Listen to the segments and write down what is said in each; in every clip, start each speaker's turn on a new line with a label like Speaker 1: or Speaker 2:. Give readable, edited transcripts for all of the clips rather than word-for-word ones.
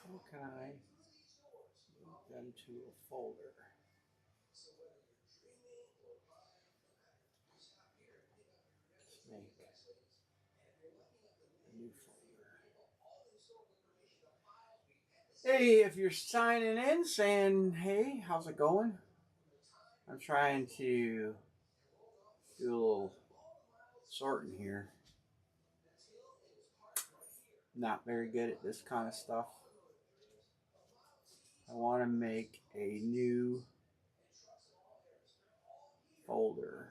Speaker 1: How can I move them to a folder? Let's make a new folder. Hey, if you're signing in saying, hey, how's it going? I'm trying to do a little sorting here. Not very good at this kind of stuff. I want to make a new folder.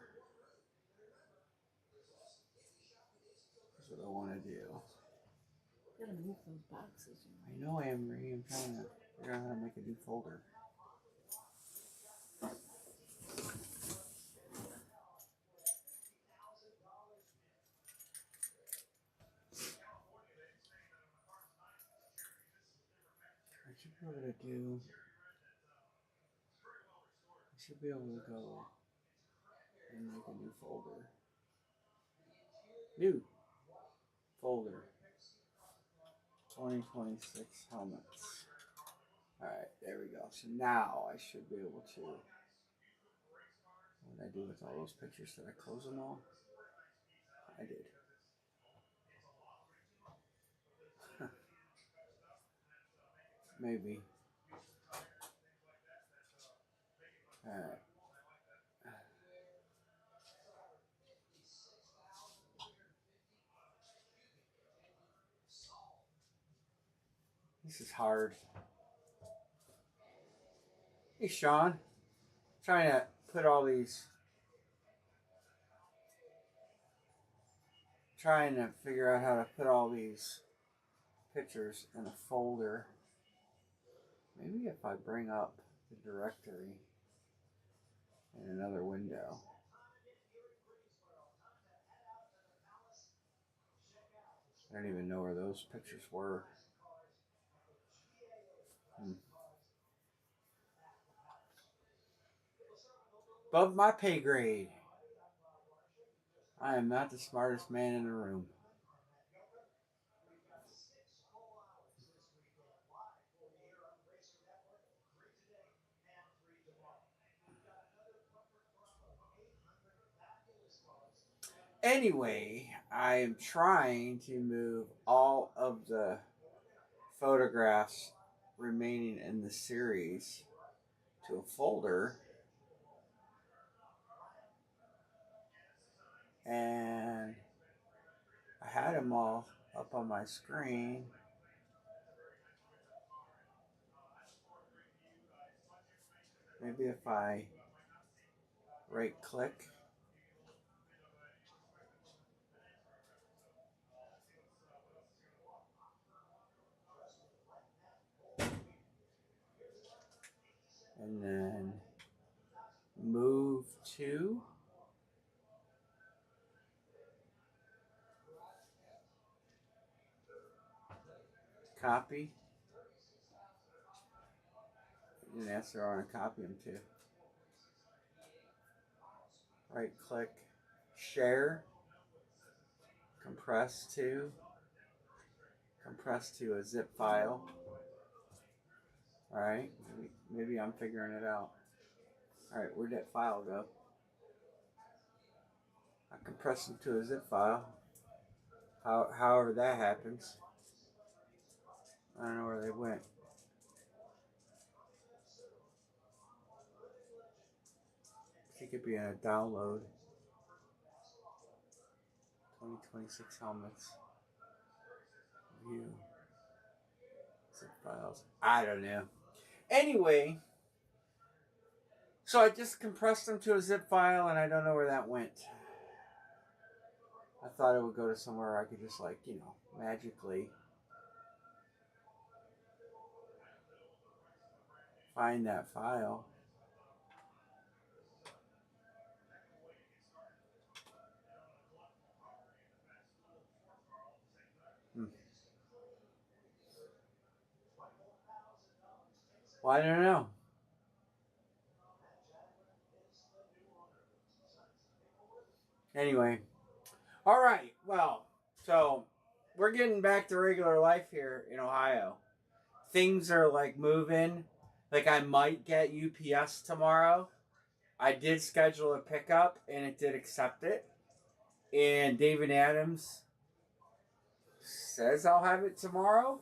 Speaker 1: That's what I want to do.
Speaker 2: You gotta move those boxes.
Speaker 1: I know, Anne-Marie. I'm trying to figure out how to make a new folder. I should be able to do. I should be able to go and make a new folder. New folder. 2026 helmets. Alright, there we go. So now I should be able to. What did I do with all those pictures? Did I close them all? I did. Maybe. Alright. This is hard. Hey, Sean. Trying to put all these. Trying to figure out how to put all these pictures in a folder. Maybe if I bring up the directory in another window. I don't even know where those pictures were. Above my pay grade. I am not the smartest man in the room. Anyway, I am trying to move all of the photographs remaining in the series to a folder. And I had them all up on my screen. Maybe if I right click And then move to copy. And ask her I want to copy them to. Right click, share, compress to a zip file. Alright, maybe I'm figuring it out. Alright, where'd that file go? I compress them to a zip file. However that happens. I don't know where they went. I think it'd be in a download. 2026 helmets. View. Zip files. I don't know. Anyway, so I just compressed them to a zip file and I don't know where that went. I thought it would go to somewhere I could just like, magically find that file. Well, I don't know. Anyway. All right. Well, so we're getting back to regular life here in Ohio. Things are like moving. Like I might get UPS tomorrow. I did schedule a pickup and it did accept it. And David Adams says I'll have it tomorrow.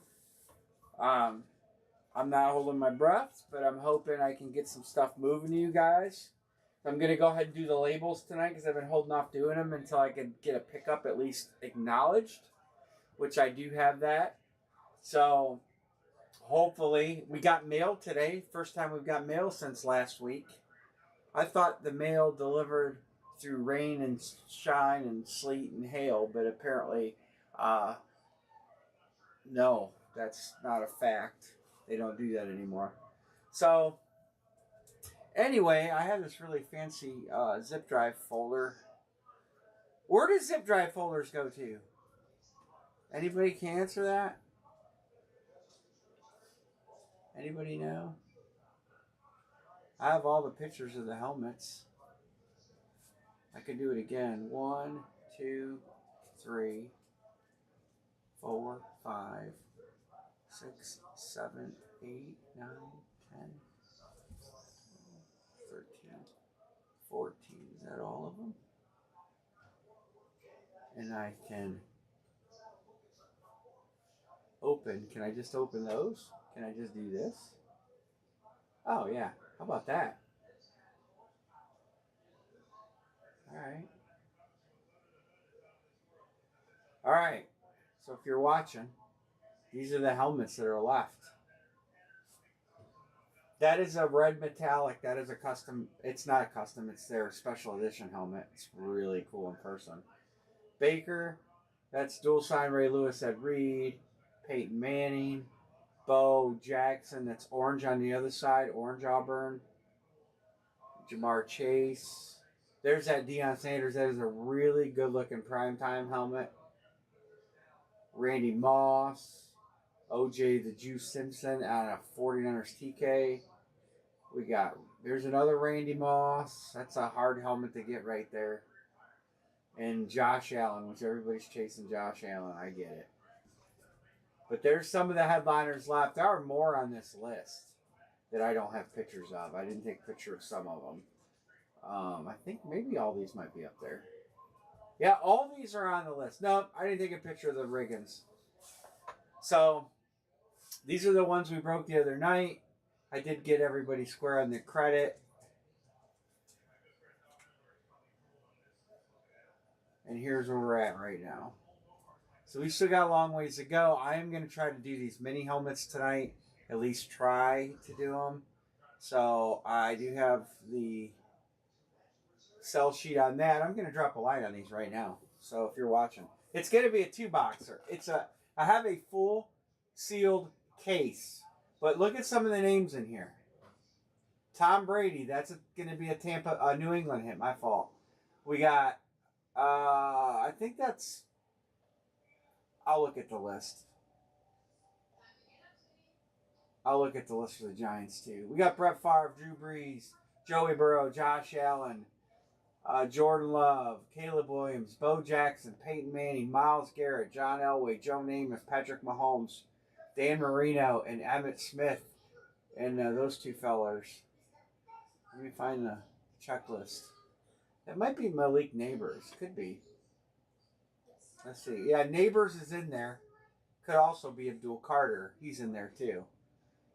Speaker 1: I'm not holding my breath, but I'm hoping I can get some stuff moving to you guys. I'm going to go ahead and do the labels tonight because I've been holding off doing them until I can get a pickup at least acknowledged, which I do have that. So hopefully, we got mail today. First time we've got mail since last week. I thought the mail delivered through rain and shine and sleet and hail, but apparently, no, that's not a fact. They don't do that anymore. So, anyway, I have this really fancy zip drive folder. Where do zip drive folders go to? Anybody can answer that? Anybody know? I have all the pictures of the helmets. I could do it again. 1, 2, 3, 4, 5, 6, 7, 8, 9, 10, 13, 14. Is that all of them? And I can open. Can I just open those? Can I just do this? Oh, yeah. How about that? All right. All right. So if you're watching, these are the helmets that are left. That is a red metallic. That is a custom. It's not a custom. It's their special edition helmet. It's really cool in person. Baker. That's dual sign Ray Lewis at Reed. Peyton Manning. Bo Jackson. That's orange on the other side. Orange Auburn. Jamar Chase. There's that Deion Sanders. That is a really good looking primetime helmet. Randy Moss. OJ the Juice Simpson out of 49ers TK. There's another Randy Moss. That's a hard helmet to get right there. And Josh Allen, which everybody's chasing Josh Allen. I get it. But there's some of the headliners left. There are more on this list that I don't have pictures of. I didn't take a picture of some of them. I think maybe all these might be up there. Yeah, all these are on the list. No, I didn't take a picture of the Riggins. So, these are the ones we broke the other night. I did get everybody square on the credit. And here's where we're at right now. So we still got a long ways to go. I am going to try to do these mini helmets tonight. At least try to do them. So I do have the sell sheet on that. I'm going to drop a line on these right now. So if you're watching. It's going to be a 2-boxer. I have a full sealed case. But look at some of the names in here. Tom Brady. That's going to be a New England hit. My fault. We got. I think that's. I'll look at the list. I'll look at the list for the Giants too. We got Brett Favre, Drew Brees, Joey Burrow, Josh Allen, Jordan Love, Caleb Williams, Bo Jackson, Peyton Manning, Myles Garrett, John Elway, Joe Namath, Patrick Mahomes, Dan Marino, and Emmitt Smith, and those two fellers. Let me find the checklist. That might be Malik Neighbors. Could be. Let's see. Yeah, Neighbors is in there. Could also be Abdul Carter. He's in there too.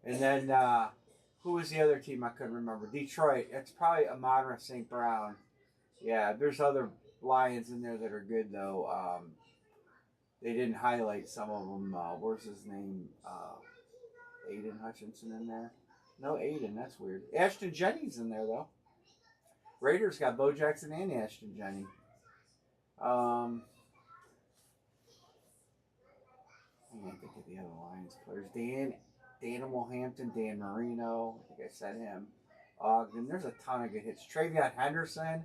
Speaker 1: And then, who was the other team I couldn't remember? Detroit. It's probably Amon-Ra St. Brown. Yeah, there's other Lions in there that are good, though. They didn't highlight some of them. Where's his name? Aiden Hutchinson in there? No, Aiden. That's weird. Ashton Jennings in there, though. Raiders got Bo Jackson and Ashton Jennings. I can't think of the other Lions players. Daniel Hampton, Dan Marino. I think I said him. Ogden. There's a ton of good hits. Travion Henderson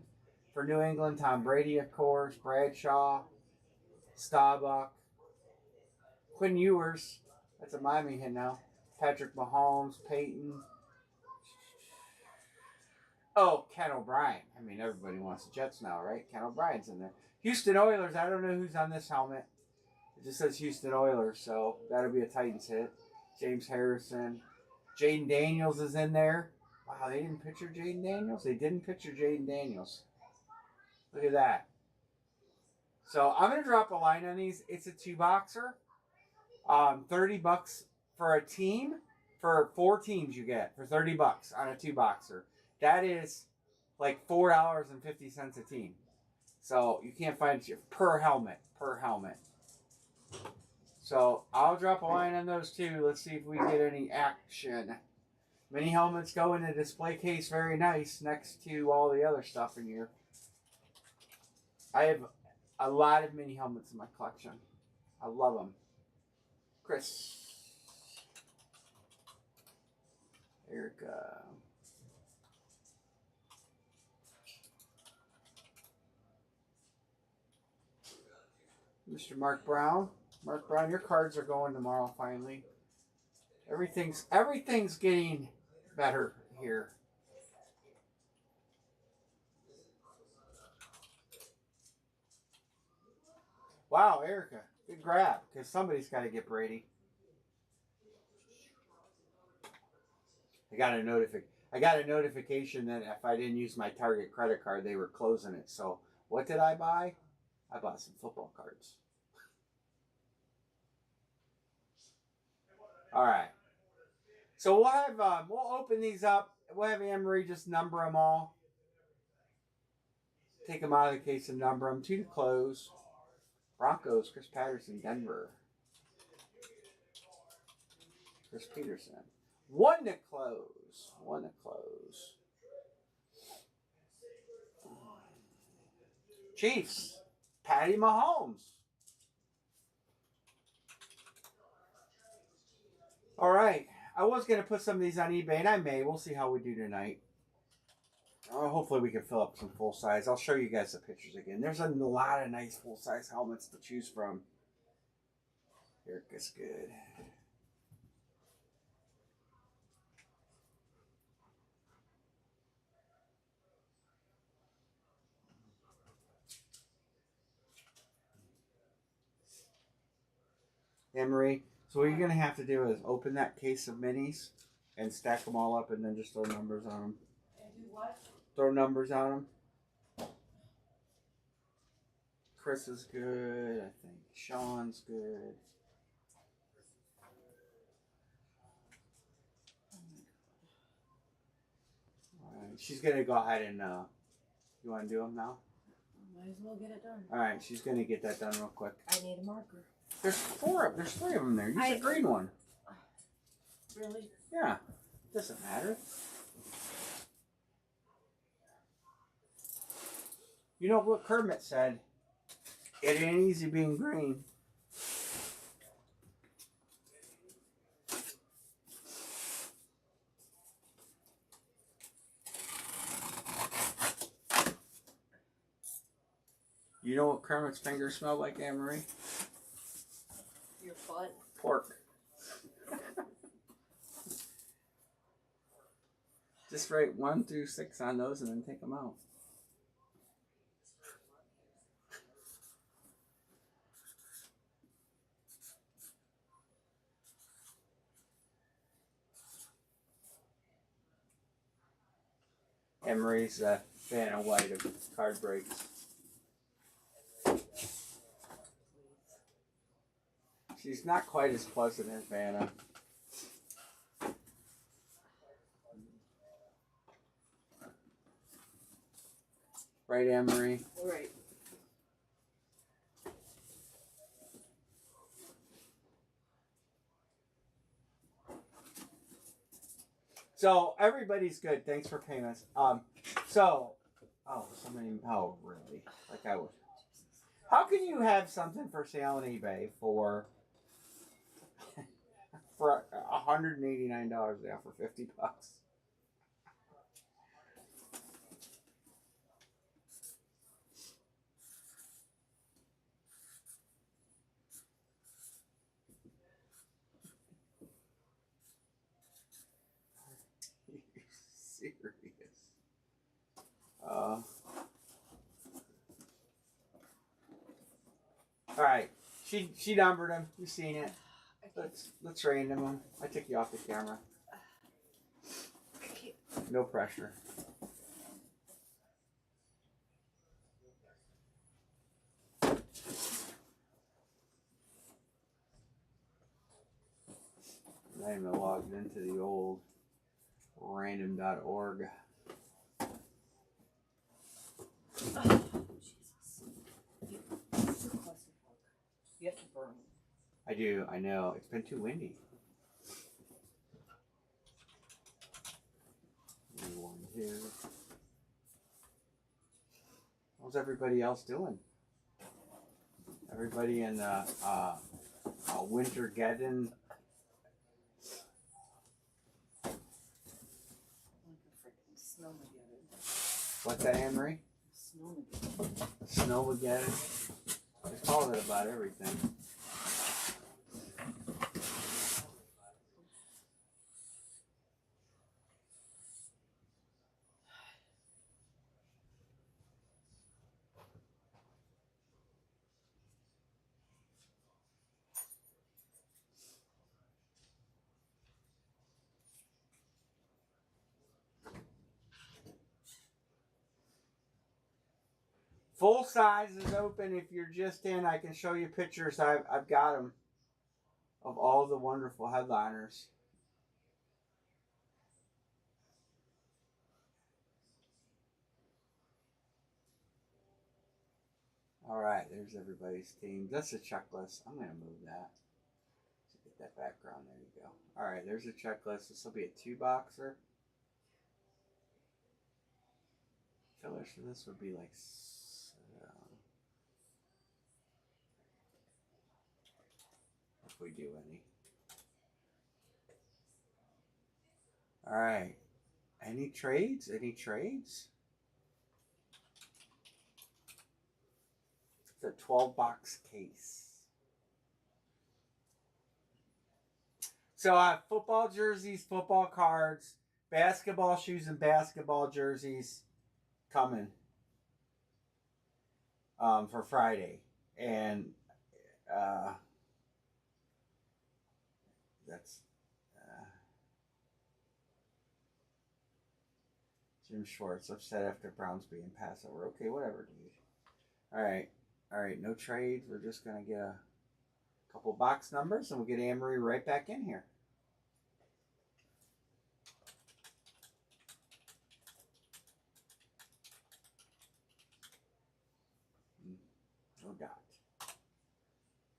Speaker 1: for New England. Tom Brady, of course. Bradshaw. Staubach. Quinn Ewers. That's a Miami hit now. Patrick Mahomes. Peyton. Oh, Ken O'Brien. I mean, everybody wants the Jets now, right? Ken O'Brien's in there. Houston Oilers. I don't know who's on this helmet. It just says Houston Oilers, so that'll be a Titans hit. James Harrison. Jaden Daniels is in there. Wow, they didn't picture Jaden Daniels? They didn't picture Jaden Daniels. Look at that. So I'm going to drop a line on these. It's a 2-boxer. $30 for a team. For 4 teams you get for $30 on a 2-boxer. That is like $4.50 a team. So you can't find it per helmet. So I'll drop a line on those two. Let's see if we get any action. Mini helmets go in a display case, very nice, next to all the other stuff in here. I have a lot of mini helmets in my collection. I love them. Chris. Erica. Mr. Mark Brown. Mark Brown, your cards are going tomorrow finally. Everything's getting better here. Wow, Erica, good grab, because somebody's got to get Brady. I got a notification that if I didn't use my Target credit card, they were closing it. So what did I buy? I bought some football cards. All right. So we'll open these up. We'll have Anne-Marie just number them all. Take them out of the case and number them. 2 to close. Broncos, Chris Patterson, Denver. Chris Peterson. 1 to close. 1 to close. Chiefs, Patty Mahomes. All right. I was going to put some of these on eBay, and I may. We'll see how we do tonight. Hopefully we can fill up some full size. I'll show you guys the pictures again. There's a lot of nice full size helmets to choose from. Erica's good. Anne-Marie, so what you're going to have to do is open that case of minis and stack them all up and then just throw numbers on them.
Speaker 2: And do what?
Speaker 1: Throw numbers on them. Chris is good, I think. Sean's good. Alright, she's going to go ahead and, you want to do them now?
Speaker 2: Might as well get it done.
Speaker 1: Alright, she's going to get that done real quick.
Speaker 2: I need a marker.
Speaker 1: There's 3 of them there. Use the green one.
Speaker 2: Really?
Speaker 1: Yeah. Doesn't matter. You know what Kermit said? It ain't easy being green. You know what Kermit's fingers smell like, Anne-Marie?
Speaker 2: Your butt.
Speaker 1: Pork. Just write 1 through 6 on those and then take them out. Anne-Marie's a fan of white of card breaks. She's not quite as pleasant as Vanna. Right, Anne-Marie?
Speaker 2: Right.
Speaker 1: So everybody's good. Thanks for payments. Oh, really? Like I would. How can you have something for sale on eBay for $189 now for $50? Are you serious? All right. She numbered them. You've seen it. Let's random them. I took you off the camera. No pressure. I'm not even logged into the old random.org.
Speaker 2: Oh, Jesus. You have to burn.
Speaker 1: I do. I know. It's been too windy. One here. How's everybody else doing? Everybody in Wintergeddon. What's that, Anne-Marie? Snowmageddon. I call it about everything. Full size is open. If you're just in, I can show you pictures. I've got them of all the wonderful headliners. All right, there's everybody's team. That's a checklist. I'm going to move that. So get that background. There you go. All right, there's a checklist. This will be a 2-boxer. Fillers for this would be like... if we do any. All right. Any trades? Any trades? It's a 12-box case. So I have football jerseys, football cards, basketball shoes, and basketball jerseys coming for Friday. And that's Jim Schwartz upset after Browns being passed over. Okay, whatever, dude. All right. No trades. We're just gonna get a couple box numbers, and we'll get Anne-Marie right back in here. No doubt.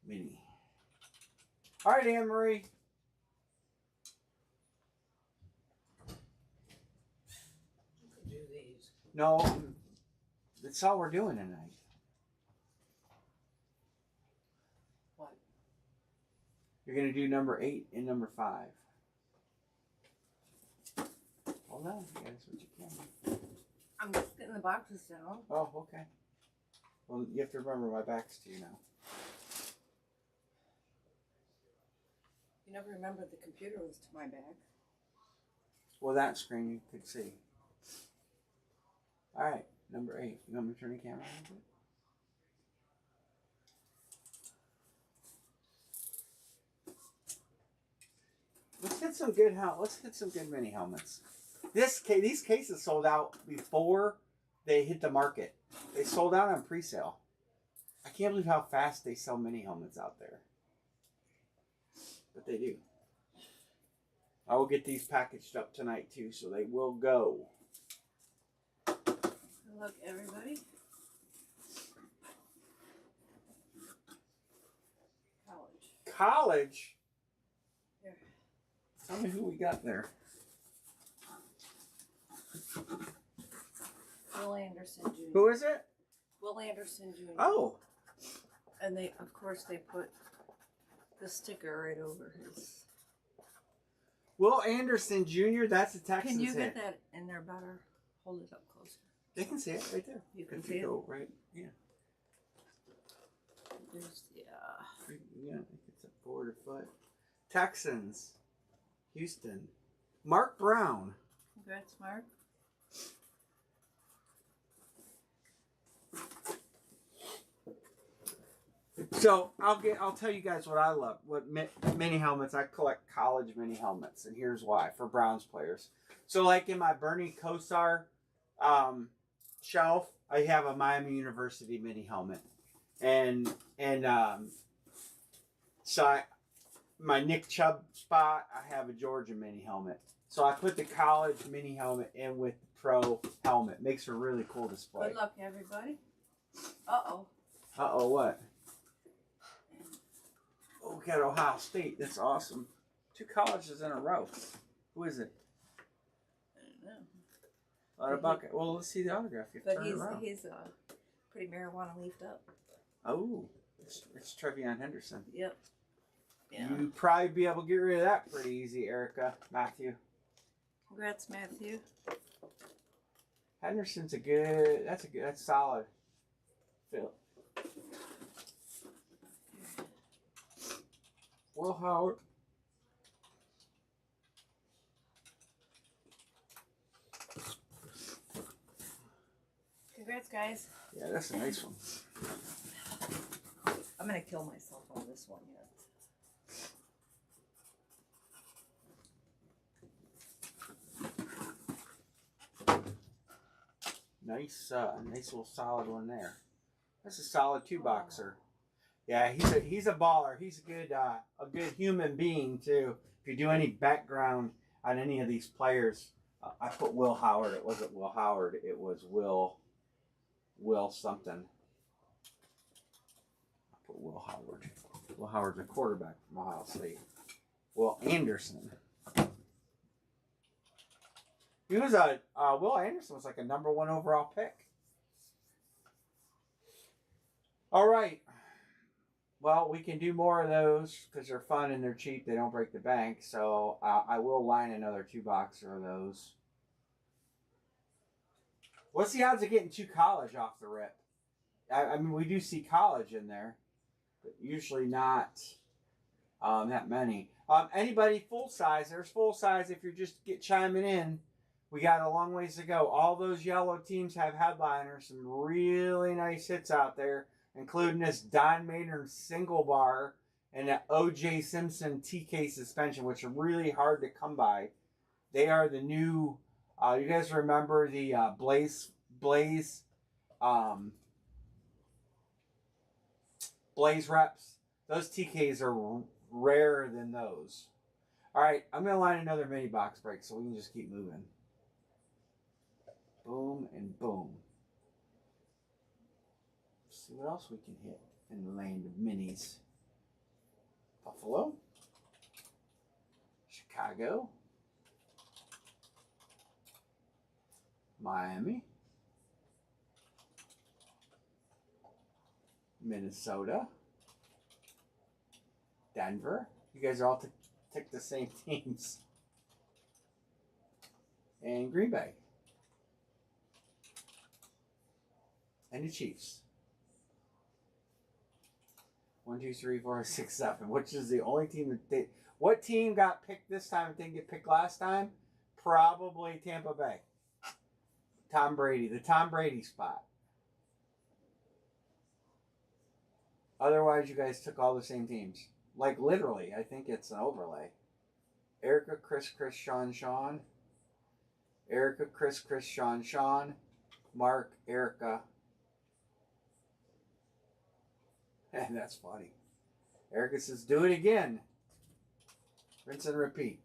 Speaker 1: Mini. All right, Anne-Marie.
Speaker 2: Do these.
Speaker 1: No, that's all we're doing tonight.
Speaker 2: What?
Speaker 1: You're going to do number 8 and number 5. Hold on, that's what you can.
Speaker 2: I'm just getting the boxes down.
Speaker 1: Oh, okay. Well, you have to remember my back's to you now.
Speaker 2: You never remembered the computer was to my back.
Speaker 1: Well, that screen you could see. All right, number 8. You want me to turn the camera on a bit? Let's get some good mini helmets. These cases sold out before they hit the market. They sold out on pre-sale. I can't believe how fast they sell mini helmets out there. But they do. I will get these packaged up tonight too, so they will go.
Speaker 2: Look, everybody.
Speaker 1: College?
Speaker 2: Here.
Speaker 1: Tell me who we got there.
Speaker 2: Will Anderson Jr.
Speaker 1: Who is it?
Speaker 2: Will Anderson Jr.
Speaker 1: Oh.
Speaker 2: And they, of course, they put the sticker right over his.
Speaker 1: Will Anderson Jr., that's a Texans
Speaker 2: Can you
Speaker 1: hit.
Speaker 2: get that in there better? Hold it up closer.
Speaker 1: They can see it right there.
Speaker 2: You can
Speaker 1: If
Speaker 2: see
Speaker 1: you
Speaker 2: it?
Speaker 1: go right, yeah.
Speaker 2: There's,
Speaker 1: Yeah, I think it's a quarter foot. Texans. Houston. Mark Brown.
Speaker 2: Congrats, Mark.
Speaker 1: So I'll tell you guys what I love. What mini helmets? I collect college mini helmets, and here's why for Browns players. So like in my Bernie Kosar shelf, I have a Miami University mini helmet, and so my Nick Chubb spot, I have a Georgia mini helmet. So I put the college mini helmet in with the pro helmet. Makes a really cool display.
Speaker 2: Good luck, everybody. Uh-oh.
Speaker 1: Uh-oh, what? Oh, we got Ohio State. That's awesome. 2 colleges in a row. Who is it?
Speaker 2: I don't know.
Speaker 1: A lot of bucket. Well, let's see the autograph. You have to turn it around.
Speaker 2: He's pretty marijuana leafed up.
Speaker 1: Oh, it's Trevion Henderson.
Speaker 2: Yep. Yeah.
Speaker 1: You'd probably be able to get rid of that pretty easy, Erica. Matthew.
Speaker 2: Congrats, Matthew.
Speaker 1: Henderson's that's solid. Phil. Will Howard.
Speaker 2: Congrats, guys.
Speaker 1: Yeah, that's a nice one.
Speaker 2: I'm going to kill myself on this one yet.
Speaker 1: Nice little solid one there. That's a solid 2-boxer. Yeah, he's a baller. He's a good human being too. If you do any background on any of these players, I put Will Howard. It wasn't Will Howard. It was Will something. I put Will Howard. Will Howard's a quarterback from Ohio State. Will Anderson. He was Will Anderson was like a number 1 overall pick. All right. Well, we can do more of those because they're fun and they're cheap. They don't break the bank. So I will line another 2-boxer of those. What's the odds of getting 2 college off the rip? I mean, we do see college in there, but usually not that many. Anybody full size? There's full size if you're just chiming in. We got a long ways to go. All those yellow teams have headliners. Some really nice hits out there, including this Don Maynard single bar and that O.J. Simpson TK suspension, which are really hard to come by. They are the new. You guys remember the Blaze reps? Those TKs are rarer than those. All right, I'm gonna line another mini box break so we can just keep moving. Boom and boom. Let's see what else we can hit in the land of minis. Buffalo. Chicago. Miami. Minnesota. Denver. You guys are all tick the same teams. And Green Bay. And the Chiefs. 1, 2, 3, 4, 6, 7. Which is the only team that did. What team got picked this time and didn't get picked last time? Probably Tampa Bay. Tom Brady. The Tom Brady spot. Otherwise, you guys took all the same teams. Like, literally, I think it's an overlay. Erica, Chris, Sean. Erica, Chris, Sean. Mark, Erica. And that's funny. Erica says, do it again. Rinse and repeat.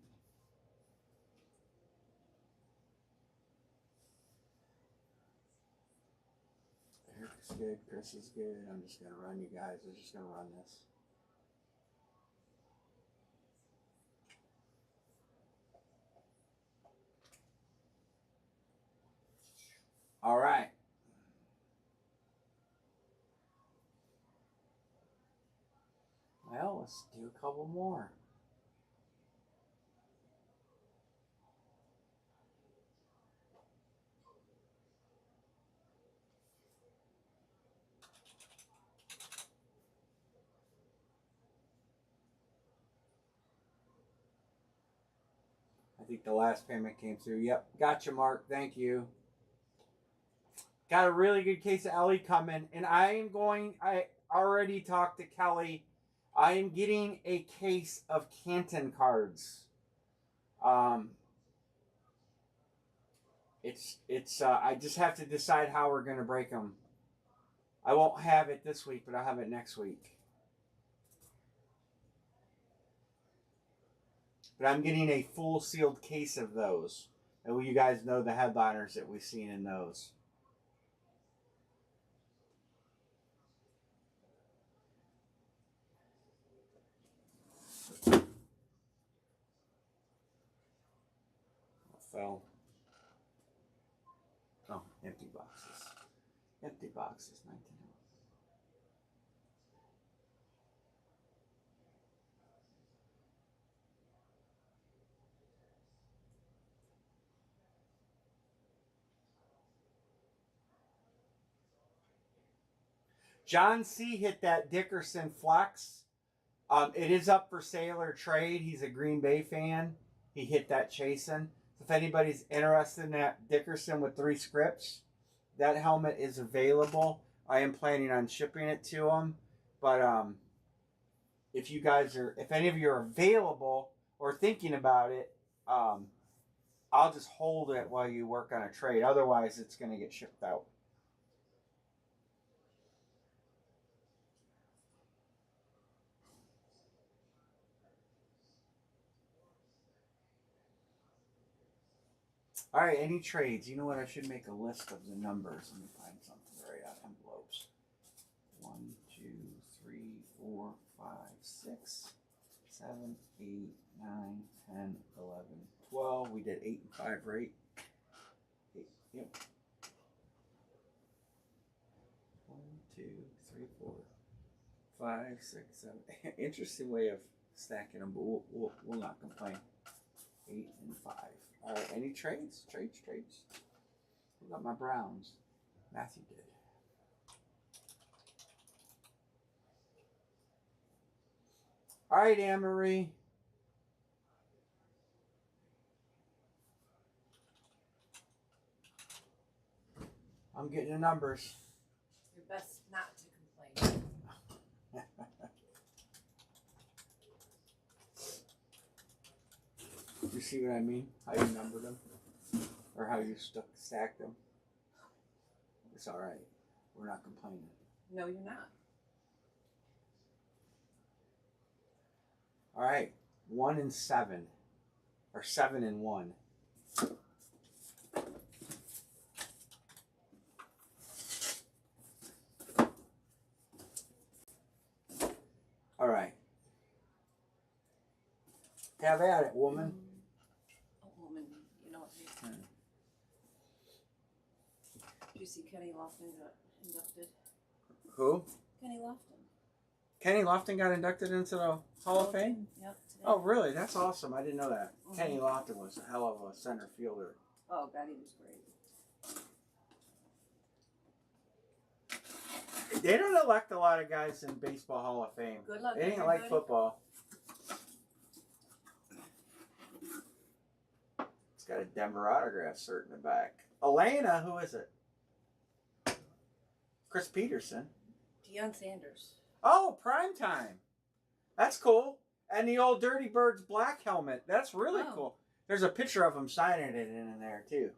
Speaker 1: Erica's good. Chris is good. I'm just going to run you guys. I'm just going to run this. All right. Well, let's do a couple more. I think the last payment came through. Yep. Gotcha, Mark. Thank you. Got a really good case of Ellie coming. And I already talked to Kelly. I am getting a case of Canton cards. I just have to decide how we're going to break them. I won't have it this week, but I'll have it next week. But I'm getting a full sealed case of those. And you guys know the headliners that we've seen in those. Fell. Oh, empty boxes. Empty boxes, 19. John C. hit that Dickerson flex. It is up for sale or trade. He's a Green Bay fan. He hit that chasing. If anybody's interested in that Dickerson with 3 scripts, that helmet is available. I am planning on shipping it to him. But if any of you are available or thinking about it, I'll just hold it while you work on a trade. Otherwise, it's going to get shipped out. All right, any trades? You know what? I should make a list of the numbers. Let me find something right out. Envelopes. 1, 2, 3, 4, 5, 6, 7, 8, 9, 10, 11, 12. We did 8 and 5, right? 8. Yep. 1, 2, 3, 4, 5, 6, 7. Interesting way of stacking them, but we'll not complain. 8 and 5. All right, any trades? Trades. Who got my Browns? Matthew did. All right, Anne-Marie. I'm getting the numbers.
Speaker 2: You're best not to complain.
Speaker 1: You see what I mean? How you numbered them? Or how you stacked them? It's all right. We're not complaining.
Speaker 2: No, you're not.
Speaker 1: All right. 1 and 7. Or 7 and 1. All right. Have at it, woman.
Speaker 2: Woman, you know what? Did you see Kenny Lofton got inducted?
Speaker 1: Who?
Speaker 2: Kenny Lofton.
Speaker 1: Kenny Lofton got inducted into the Hall of Fame?
Speaker 2: Yep. Today.
Speaker 1: Oh, really? That's awesome. I didn't know that. Mm-hmm. Kenny Lofton was a hell of a center fielder.
Speaker 2: Oh, God, he was great.
Speaker 1: They don't elect a lot of guys in Baseball Hall of Fame.
Speaker 2: Good luck,
Speaker 1: It ain't
Speaker 2: everybody.
Speaker 1: like football. It's got a Denver autograph cert in the back. Elena, who is it? Chris Peterson.
Speaker 2: Deion Sanders.
Speaker 1: Oh, Primetime. That's cool. And the old Dirty Birds black helmet. That's really cool. There's a picture of him signing it in there, too.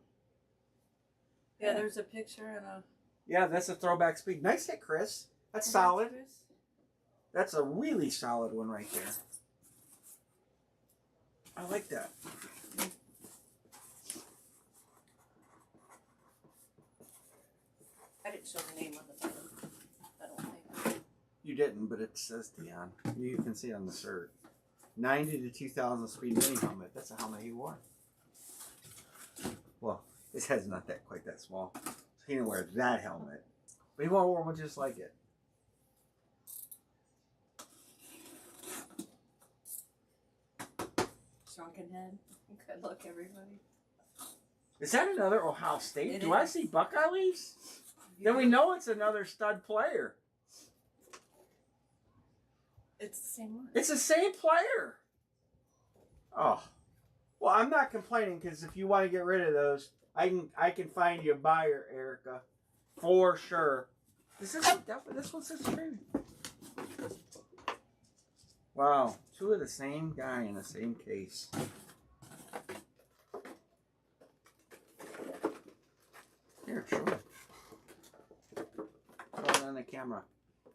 Speaker 2: Yeah, there's a picture and a...
Speaker 1: Yeah, that's a throwback speed. Nice hit, Chris. That's solid.
Speaker 2: Chris.
Speaker 1: That's a really solid one right there. I like that.
Speaker 2: I didn't show the name on the bottom. I don't think.
Speaker 1: You didn't, but it says Dion. You can see it on the shirt. 90 to 2000 speed mini helmet. That's a helmet he wore. Well, his head's not that quite that small. So he didn't wear that helmet. But he wore one just like it.
Speaker 2: Shrunken head. Good luck, everybody.
Speaker 1: Is that another Ohio State?
Speaker 2: It
Speaker 1: Do
Speaker 2: is.
Speaker 1: I see Buckeye leaves? Then we know it's another stud player.
Speaker 2: It's the same one.
Speaker 1: It's the same player. Oh. Well, I'm not complaining because if you want to get rid of those, I can find you a buyer, Erica. For sure. This one says true. Wow. Two of the same guy in the same case. Here, sure. Throw it on the camera.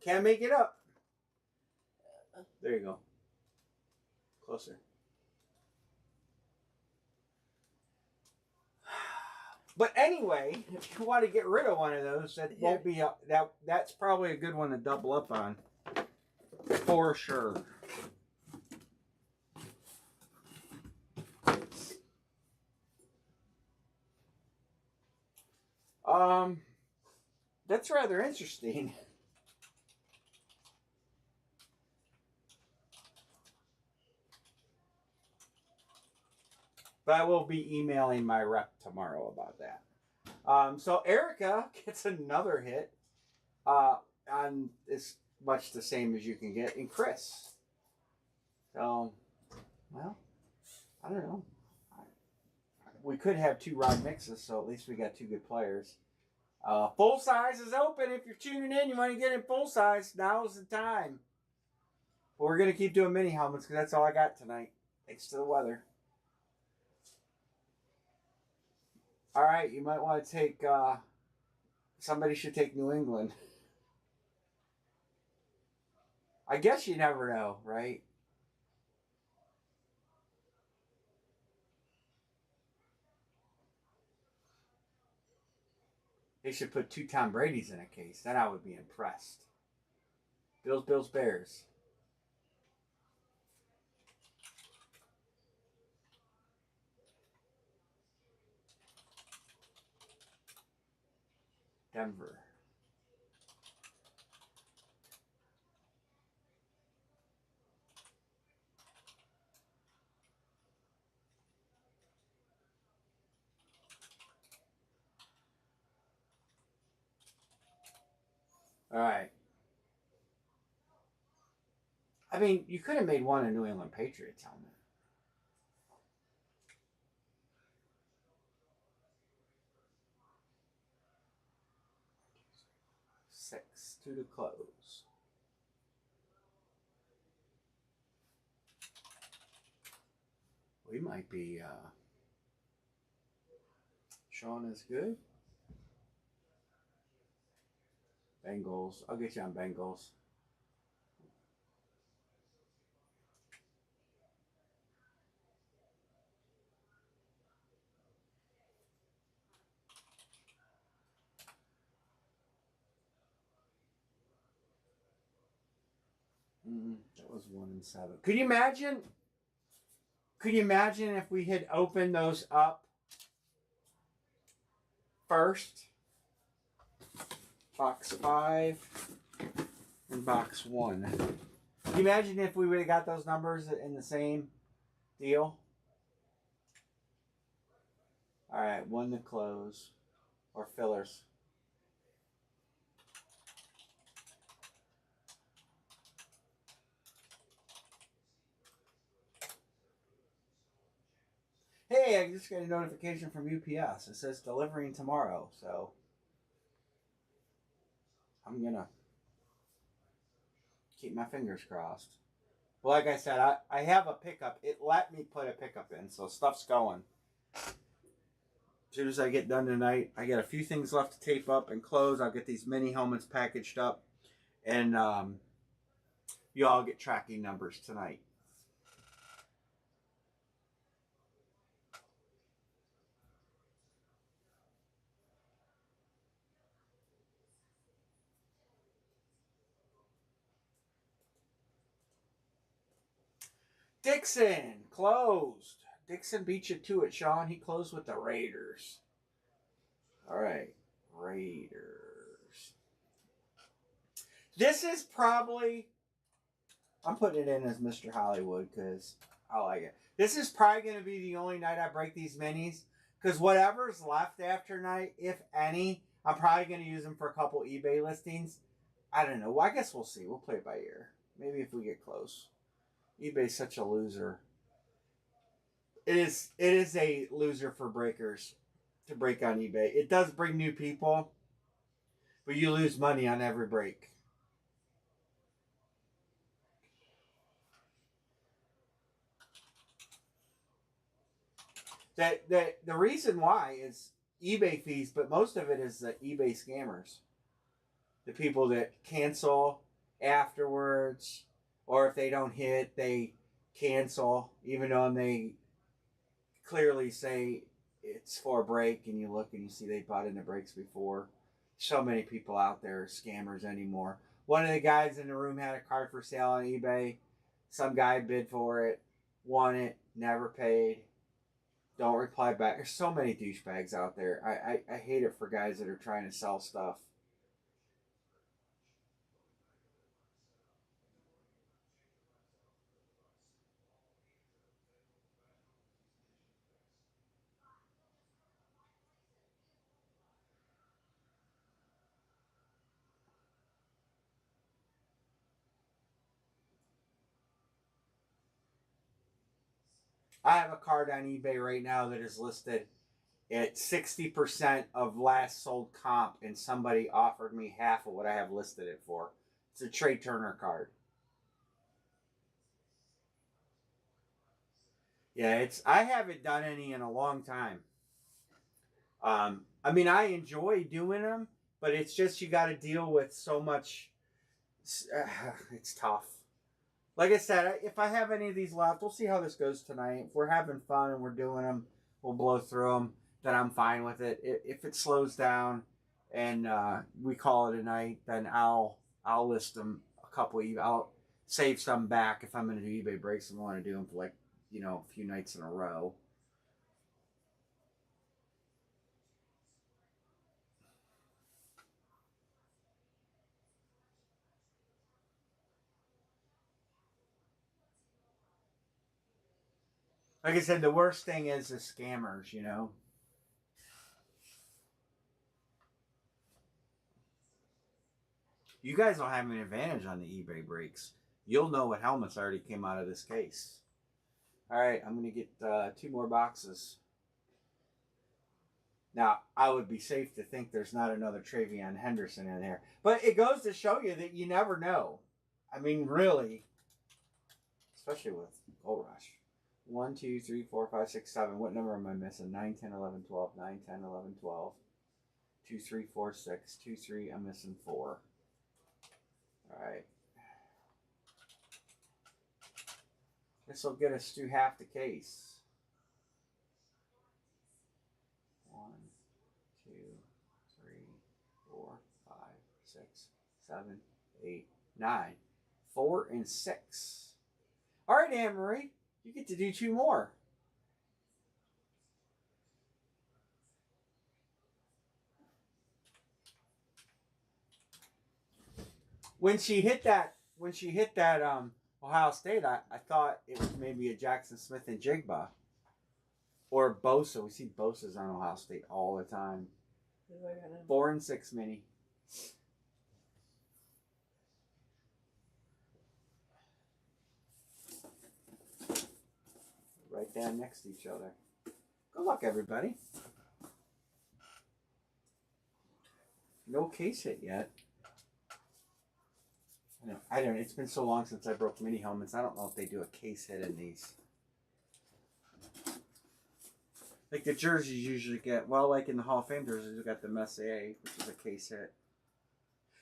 Speaker 1: Can't make it up. There you go. Closer. But anyway, if you want to get rid of one of those, that won't be that's probably a good one to double up on. For sure. That's rather interesting. But I will be emailing my rep tomorrow about that. So Erica gets another hit on as much the same as you can get in Chris. So, well, I don't know. We could have two rod mixes, so at least we got two good players. Full size is open. If you're tuning in, you want to get in full size, now's the time. But we're going to keep doing mini helmets because that's all I got tonight, thanks to the weather. All right, you might want to take, somebody should take New England. I guess you never know, right? They should put two Tom Brady's in a case. Then I would be impressed. Bills, Bears. Denver. All right. I mean, you could have made one a New England Patriots helmet. Six, two to close. We might be Sean is good. Bengals. I'll get you on Bengals. That was 1 and 7. Could you imagine? Could you imagine if we had opened those up first? Box 5 and box 1. Can you imagine if we would have got those numbers in the same deal? All right, 1 to close or fillers. hey, I just got a notification from UPS. It says delivering tomorrow. So I'm going to keep my fingers crossed. Well, like I said, I have a pickup. It let me put a pickup in, so stuff's going. As soon as I get done tonight, I got a few things left to tape up and close. I'll get these mini helmets packaged up, and you all get tracking numbers tonight. Dixon closed. Dixon beat you to it, Sean. He closed with the Raiders. All right, Raiders. This is probably, I'm putting it in as Mr. Hollywood because I like it. This is probably going to be the only night I break these minis because whatever's left after night, if any, I'm probably going to use them for a couple eBay listings. I don't know. Well, I guess we'll see. We'll play it by ear. Maybe if we get close. eBay's such a loser. It is a loser for breakers to break on eBay. It does bring new people, but you lose money on every break. The reason why is eBay fees, but most of it is the eBay scammers. The people that cancel afterwards, or if they don't hit, they cancel, even though they clearly say it's for a break, and you look and you see they bought into breaks before. So many people out there are scammers anymore. One of the guys in the room had a card for sale on eBay. Some guy bid for it, won it, never paid. Don't reply back. There's so many douchebags out there. I hate it for guys that are trying to sell stuff. I have a card on eBay right now that is listed at 60% of last sold comp, and somebody offered me half of what I have listed it for. It's a Trey Turner card. Yeah, I haven't done any in a long time. I mean, I enjoy doing them, but it's just you got to deal with so much. It's tough. Like I said, if I have any of these left, we'll see how this goes tonight. If we're having fun and we're doing them, we'll blow through them. Then I'm fine with it. If it slows down and we call it a night, then I'll list them a couple. I'll save some back if I'm going to do eBay breaks and want to do them for like a few nights in a row. Like I said, the worst thing is the scammers. You guys don't have an advantage on the eBay breaks. You'll know what helmets already came out of this case. All right, I'm going to get 2 more boxes. Now, I would be safe to think there's not another Travion Henderson in there. But it goes to show you that you never know. I mean, really. Especially with Gold Rush. 1, 2, 3, 4, 5, 6, 7. What number am I missing? 9, 10, 11, 12. 9, 10, 11, 12. 2, 3, 4, 6. 2, 3. I'm missing 4. All right. This will get us through half the case. 1, 2, 3, 4, 5, 6, 7, 8, 9. 4 and 6. All right, Anne-Marie, you get to do 2 more. When she hit that Ohio State, I thought it was maybe a Jackson Smith and Jigba. Or Bosa. We see Bosa's on Ohio State all the time. 4 and 6 mini. Right down next to each other. Good luck, everybody. No case hit yet. I don't. It's been so long since I broke mini helmets. I don't know if they do a case hit in these. Like the jerseys usually get, well, like in the Hall of Fame jerseys, you got the Messier, which is a case hit.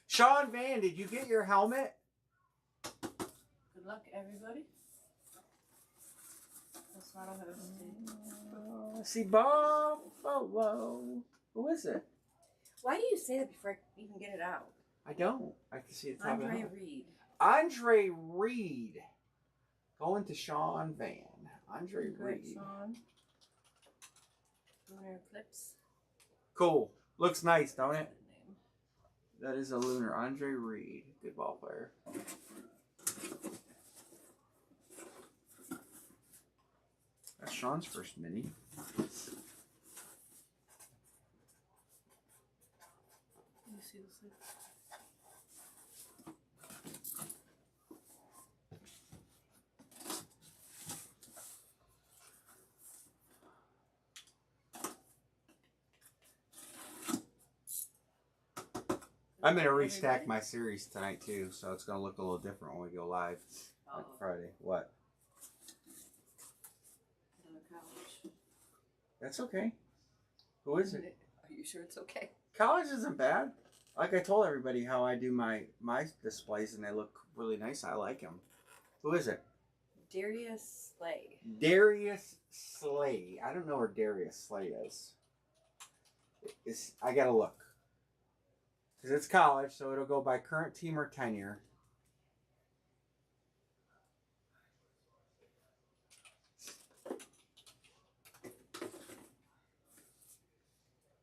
Speaker 1: Sean Van, did you get your helmet?
Speaker 2: Good luck, everybody. That's not a host.
Speaker 1: See Buffalo. Who is it?
Speaker 2: Why do you say that before I even get it out?
Speaker 1: I don't. I can see the top
Speaker 2: Andre
Speaker 1: of it.
Speaker 2: Reed.
Speaker 1: Andre Reed. Going to Sean Van. Andre
Speaker 2: Great
Speaker 1: Reed.
Speaker 2: song. Lunar Eclipse.
Speaker 1: Cool. Looks nice, don't it? That is a lunar. Andre Reed. Good ball player. That's Sean's first mini.
Speaker 2: You see the sleep?
Speaker 1: I'm going to restack my series tonight, too, so it's going to look a little different when we go live on Friday. What?
Speaker 2: College.
Speaker 1: That's okay. Who is it?
Speaker 2: Are you sure it's okay?
Speaker 1: College isn't bad. Like I told everybody how I do my displays, and they look really nice. I like them. Who is it?
Speaker 2: Darius Slay.
Speaker 1: Darius Slay. I don't know where Darius Slay is. I got to look. Because it's college, so it'll go by current team or tenure.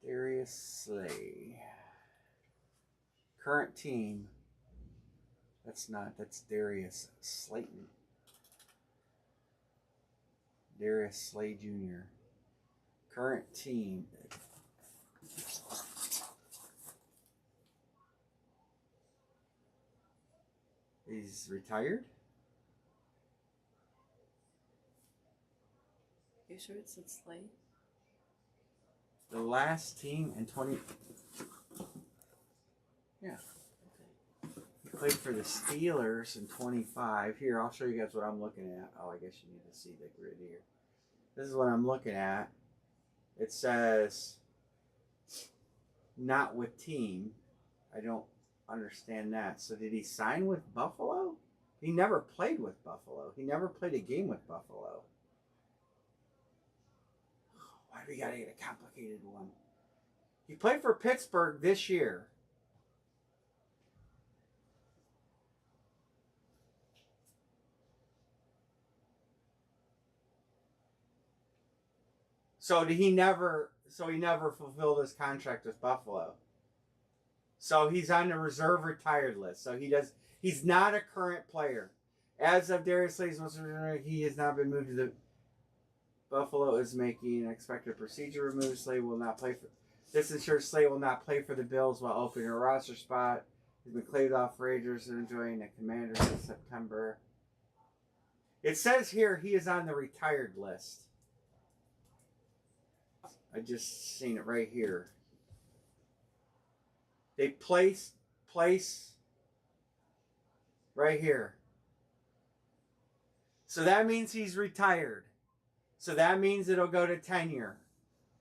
Speaker 1: Darius Slay. Current team. That's Darius Slayton. Darius Slay Jr. Current team. He's retired.
Speaker 2: You sure it's Slay?
Speaker 1: The last team in 20. Yeah.
Speaker 2: Okay.
Speaker 1: He played for the Steelers in 25. Here, I'll show you guys what I'm looking at. Oh, I guess you need to see the grid here. This is what I'm looking at. It says not with team. I don't understand that. So did he sign with Buffalo? He never played with Buffalo. He never played a game with Buffalo. Why do we gotta get a complicated one? He played for Pittsburgh this year. So he never fulfilled his contract with Buffalo. So he's on the reserve retired list. So he's not a current player. As of Darius Slay's he has not been moved to the Buffalo is making an expected procedure remove. Slay will not play for this ensures Slay will not play for the Bills while opening a roster spot. He's been cleared off Raiders and enjoying the Commanders in September. It says here he is on the retired list. I just seen it right here. They place right here. So that means he's retired. So that means it'll go to tenure.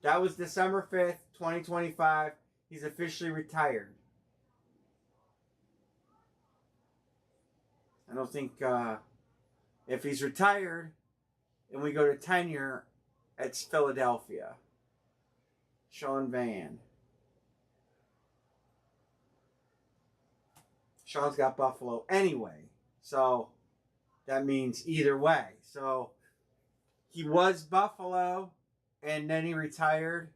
Speaker 1: That was December 5th, 2025. He's officially retired. I don't think if he's retired and we go to tenure, it's Philadelphia. Sean Van. Sean's got Buffalo anyway. So that means either way. So he was Buffalo and then he retired.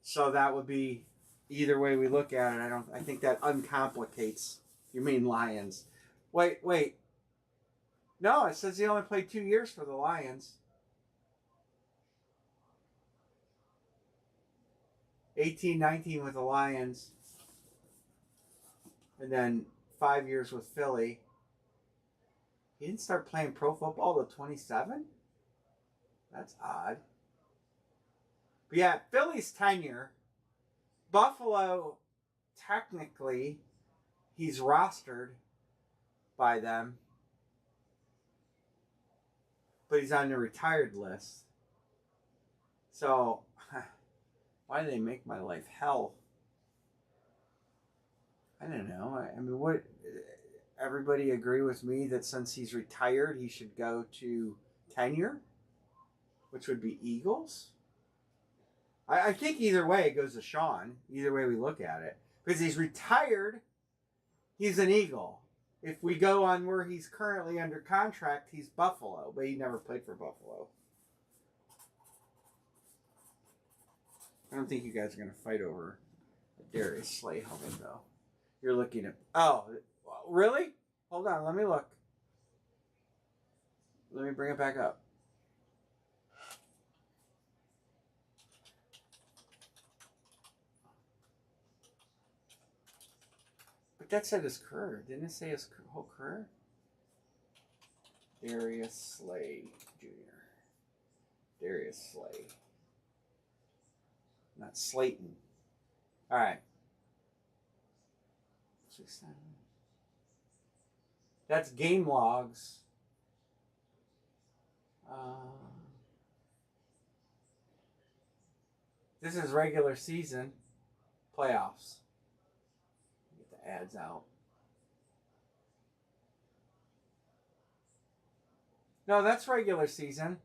Speaker 1: So that would be either way we look at it. I think that uncomplicates. You mean Lions. Wait. No, it says he only played 2 years for the Lions. 18-19 with the Lions. And then 5 years with Philly. He didn't start playing pro football till 27? That's odd. But yeah, Philly's tenure. Buffalo, technically, he's rostered by them, but he's on the retired list. So, why do they make my life hell? I don't know. I mean, what? Everybody agree with me that since he's retired, he should go to tenure, which would be Eagles. I think either way it goes to Sean. Either way we look at it, because he's retired, he's an Eagle. If we go on where he's currently under contract, he's Buffalo, but he never played for Buffalo. I don't think you guys are going to fight over a Darius Slay helmet, though. You're looking at... Oh, really? Hold on, let me look. Let me bring it back up. But that said his career. Didn't it say his whole career? Darius Slay Jr. Darius Slay. Not Slayton. All right. That's game logs. This is regular season. Playoffs. Get the ads out. No, that's regular season.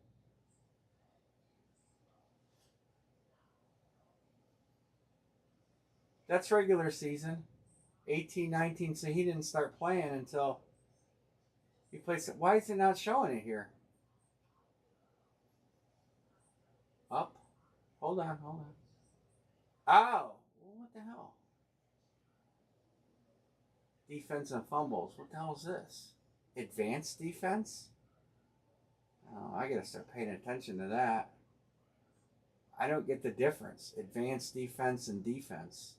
Speaker 1: That's regular season. 18, 19, so he didn't start playing until he plays. Why is it not showing it here? Up. Hold on. Oh, what the hell? Defense and fumbles. What the hell is this? Advanced defense? Oh, I gotta start paying attention to that. I don't get the difference. Advanced defense and defense.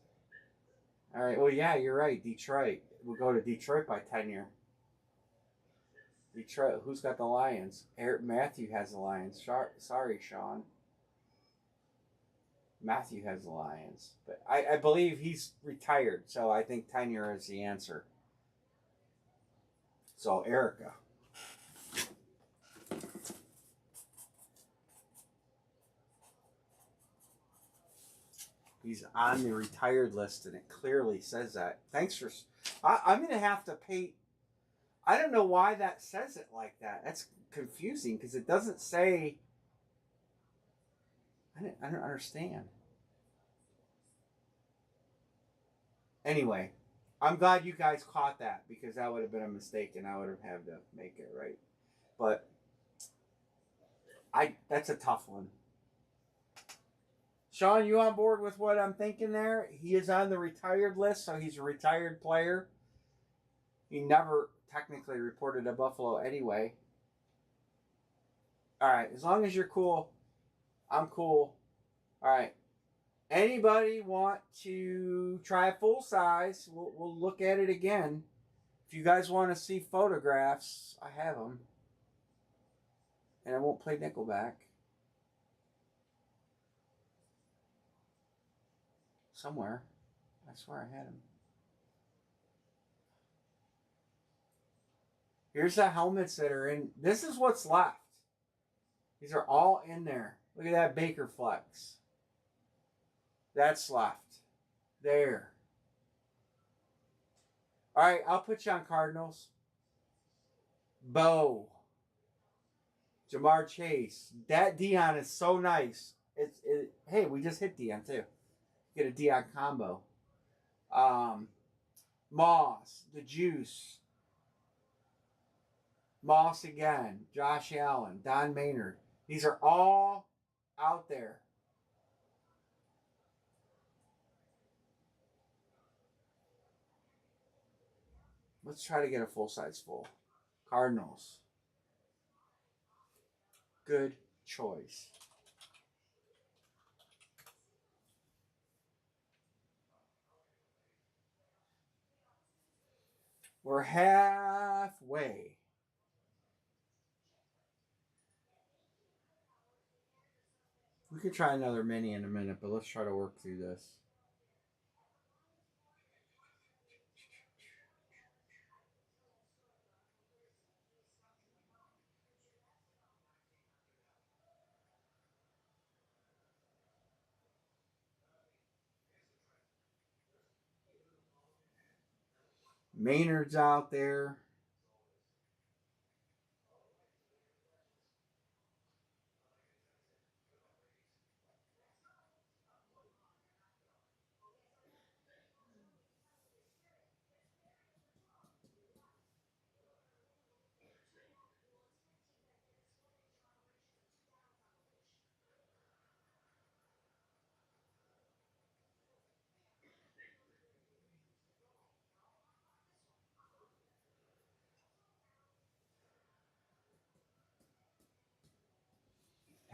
Speaker 1: All right. Well, yeah, you're right. Detroit. We'll go to Detroit by tenure. Detroit. Who's got the Lions? Eric Matthew has the Lions. Sorry, Sean. Matthew has the Lions. But I believe he's retired, so I think tenure is the answer. So, Erica. He's on the retired list, and it clearly says that. Thanks for... I'm going to have to pay... I don't know why that says it like that. That's confusing, because it doesn't say... I don't understand. Anyway, I'm glad you guys caught that, because that would have been a mistake, and I would have had to make it right. But... that's a tough one. Sean, you on board with what I'm thinking there? He is on the retired list, so he's a retired player. He never technically reported to Buffalo anyway. All right, as long as you're cool, I'm cool. All right. Anybody want to try full size? We'll look at it again. If you guys want to see photographs, I have them. And I won't play Nickelback. Somewhere. I swear I had him. Here's the helmets that are in. This is what's left. These are all in there. Look at that Baker Flex. That's left. There. All right, I'll put you on Cardinals. Bo. Jamar Chase. That Dion is so nice. Hey, we just hit Dion too. Get a Dion combo. Moss, the Juice. Moss again. Josh Allen. Don Maynard. These are all out there. Let's try to get a full size full. Cardinals. Good choice. We're halfway. We could try another mini in a minute, but let's try to work through this. Maynard's out there.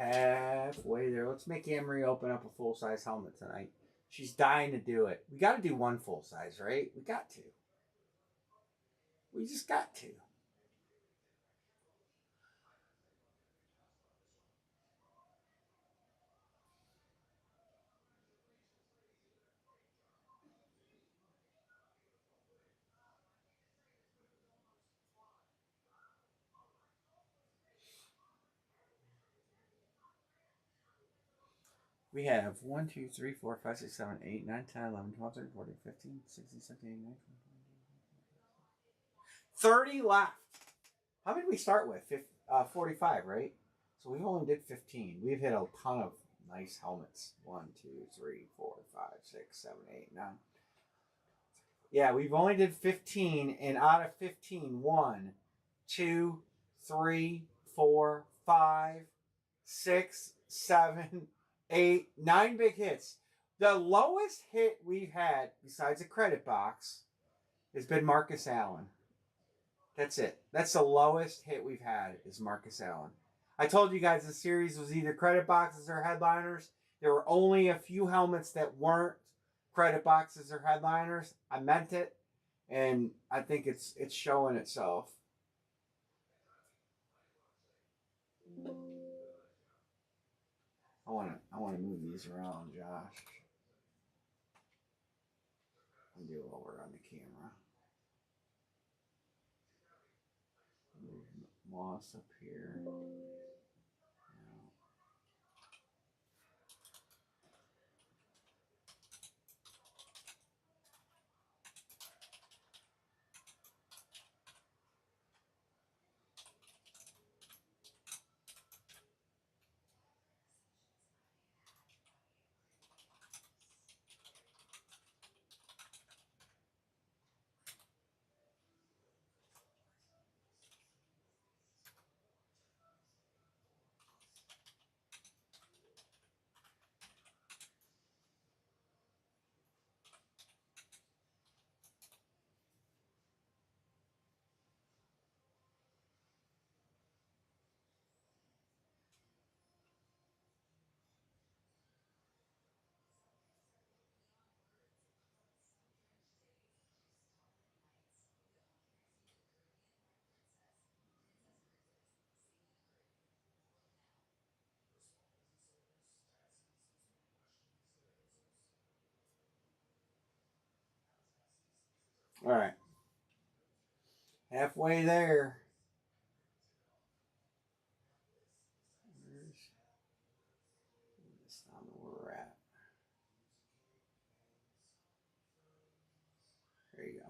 Speaker 1: Halfway there. Let's make Amory open up a full-size helmet tonight. She's dying to do it. We got to do one full-size, right? We got to. We just got to. We have 1, 2, 3, 4, 5, 6, 7, 8, 9, 10, 11, 12, 13, 14, 15, 16, 17, 18, 19, 30 left. How many did we start with? 45, right? So we only did 15. We've hit a ton of nice helmets. 1, 2, 3, 4, 5, 6, 7, 8, 9. Yeah, we've only did 15, and out of 15, 1, 2, 3, 4, 5, 6, 7, 8, 9 big hits. The lowest hit we've had, besides a credit box, has been Marcus Allen. That's it. That's the lowest hit we've had is Marcus Allen. I told you guys the series was either credit boxes or headliners. There were only a few helmets that weren't credit boxes or headliners. I meant it, and I think it's showing itself. I want to move these around, Josh. I'll do it while we're on the camera. Move Moss up here. All right. Halfway there. That's not where we're at. There you go.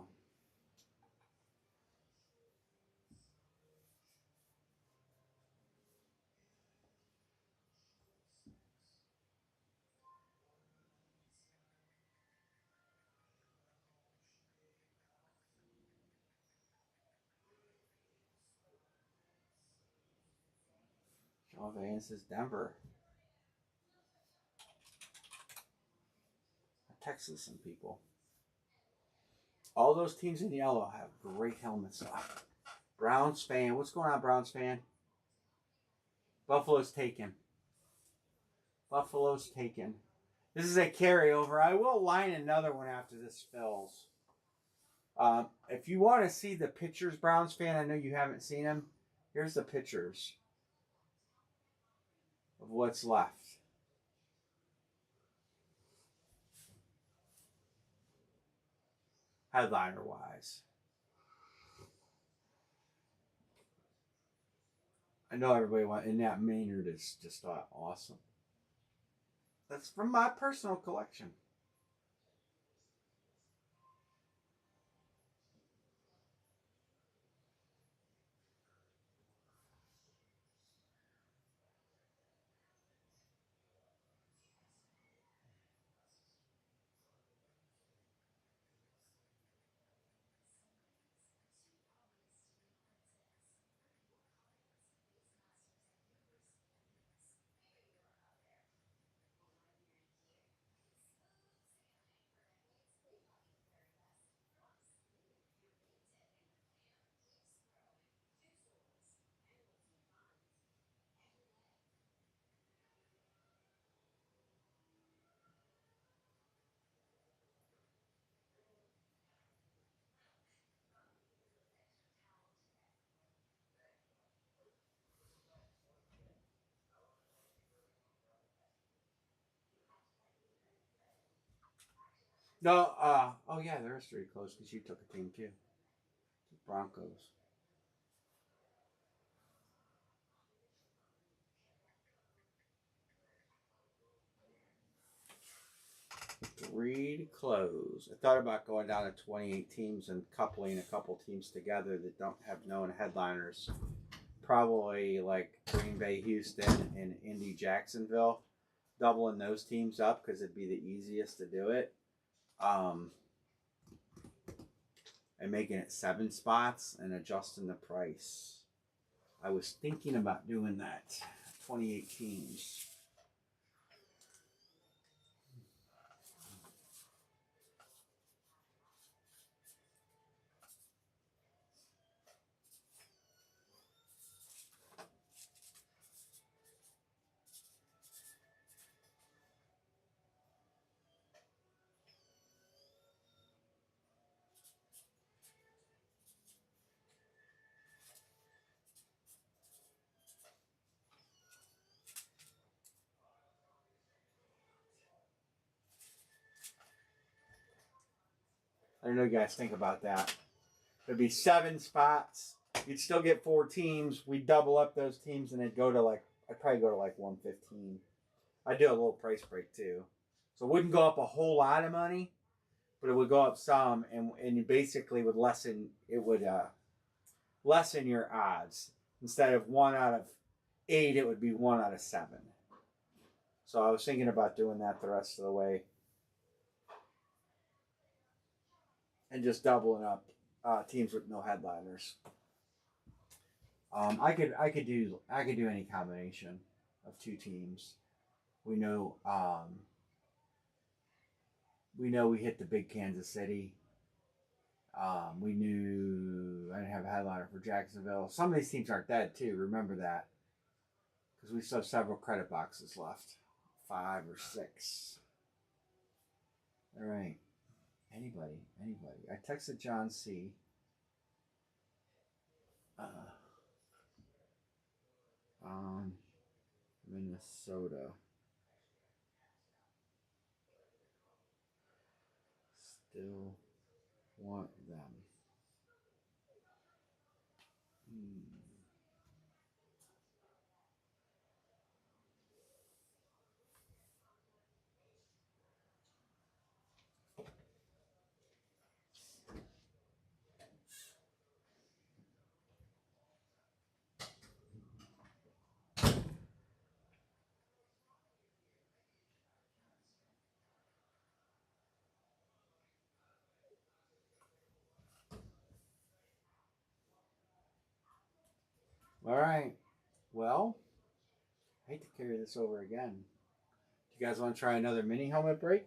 Speaker 1: Sean Vance is Denver. I texted some people. All those teams in yellow have great helmets on. Browns fan. What's going on, Browns fan? Buffalo's taken. Buffalo's taken. This is a carryover. I will line another one after this fills. If you want to see the pictures, Browns fan, I know you haven't seen them. Here's the pictures of what's left. headliner wise. I know everybody wants, and that Maynard is just awesome. That's from my personal collection. No, oh yeah, there's 3 close because you took a team too. The Broncos. Three to close. I thought about going down to 28 teams and coupling a couple teams together that don't have known headliners. Probably like Green Bay, Houston, and Indy, Jacksonville. Doubling those teams up because it'd be the easiest to do it. And making it 7 spots and adjusting the price. I was thinking about doing that. 28 teams. I don't know what you guys think about that. It'd be 7 spots. You'd still get 4 teams. We'd double up those teams and it'd go to like, I'd probably go to like 115. I'd do a little price break too. So it wouldn't go up a whole lot of money, but it would go up some, and you basically would lessen, it would lessen your odds. Instead of 1 out of 8, it would be 1 out of 7. So I was thinking about doing that the rest of the way. And just doubling up teams with no headliners. I could do any combination of 2 teams. We know we hit the big Kansas City. We knew I didn't have a headliner for Jacksonville. Some of these teams aren't dead too. Remember that, because we still have several credit boxes left, 5 or 6. All right. Anybody? I texted John C. On Minnesota. Still want them. All right. Well, I hate to carry this over again. Do you guys want to try another mini helmet break?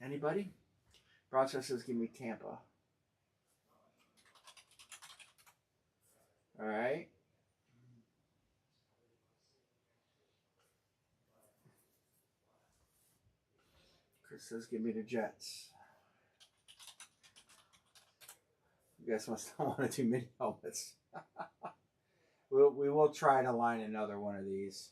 Speaker 1: Anybody? Broncho says give me Tampa. All right. Chris says give me the Jets. You guys must not want to do mini helmets. We will try to line another one of these.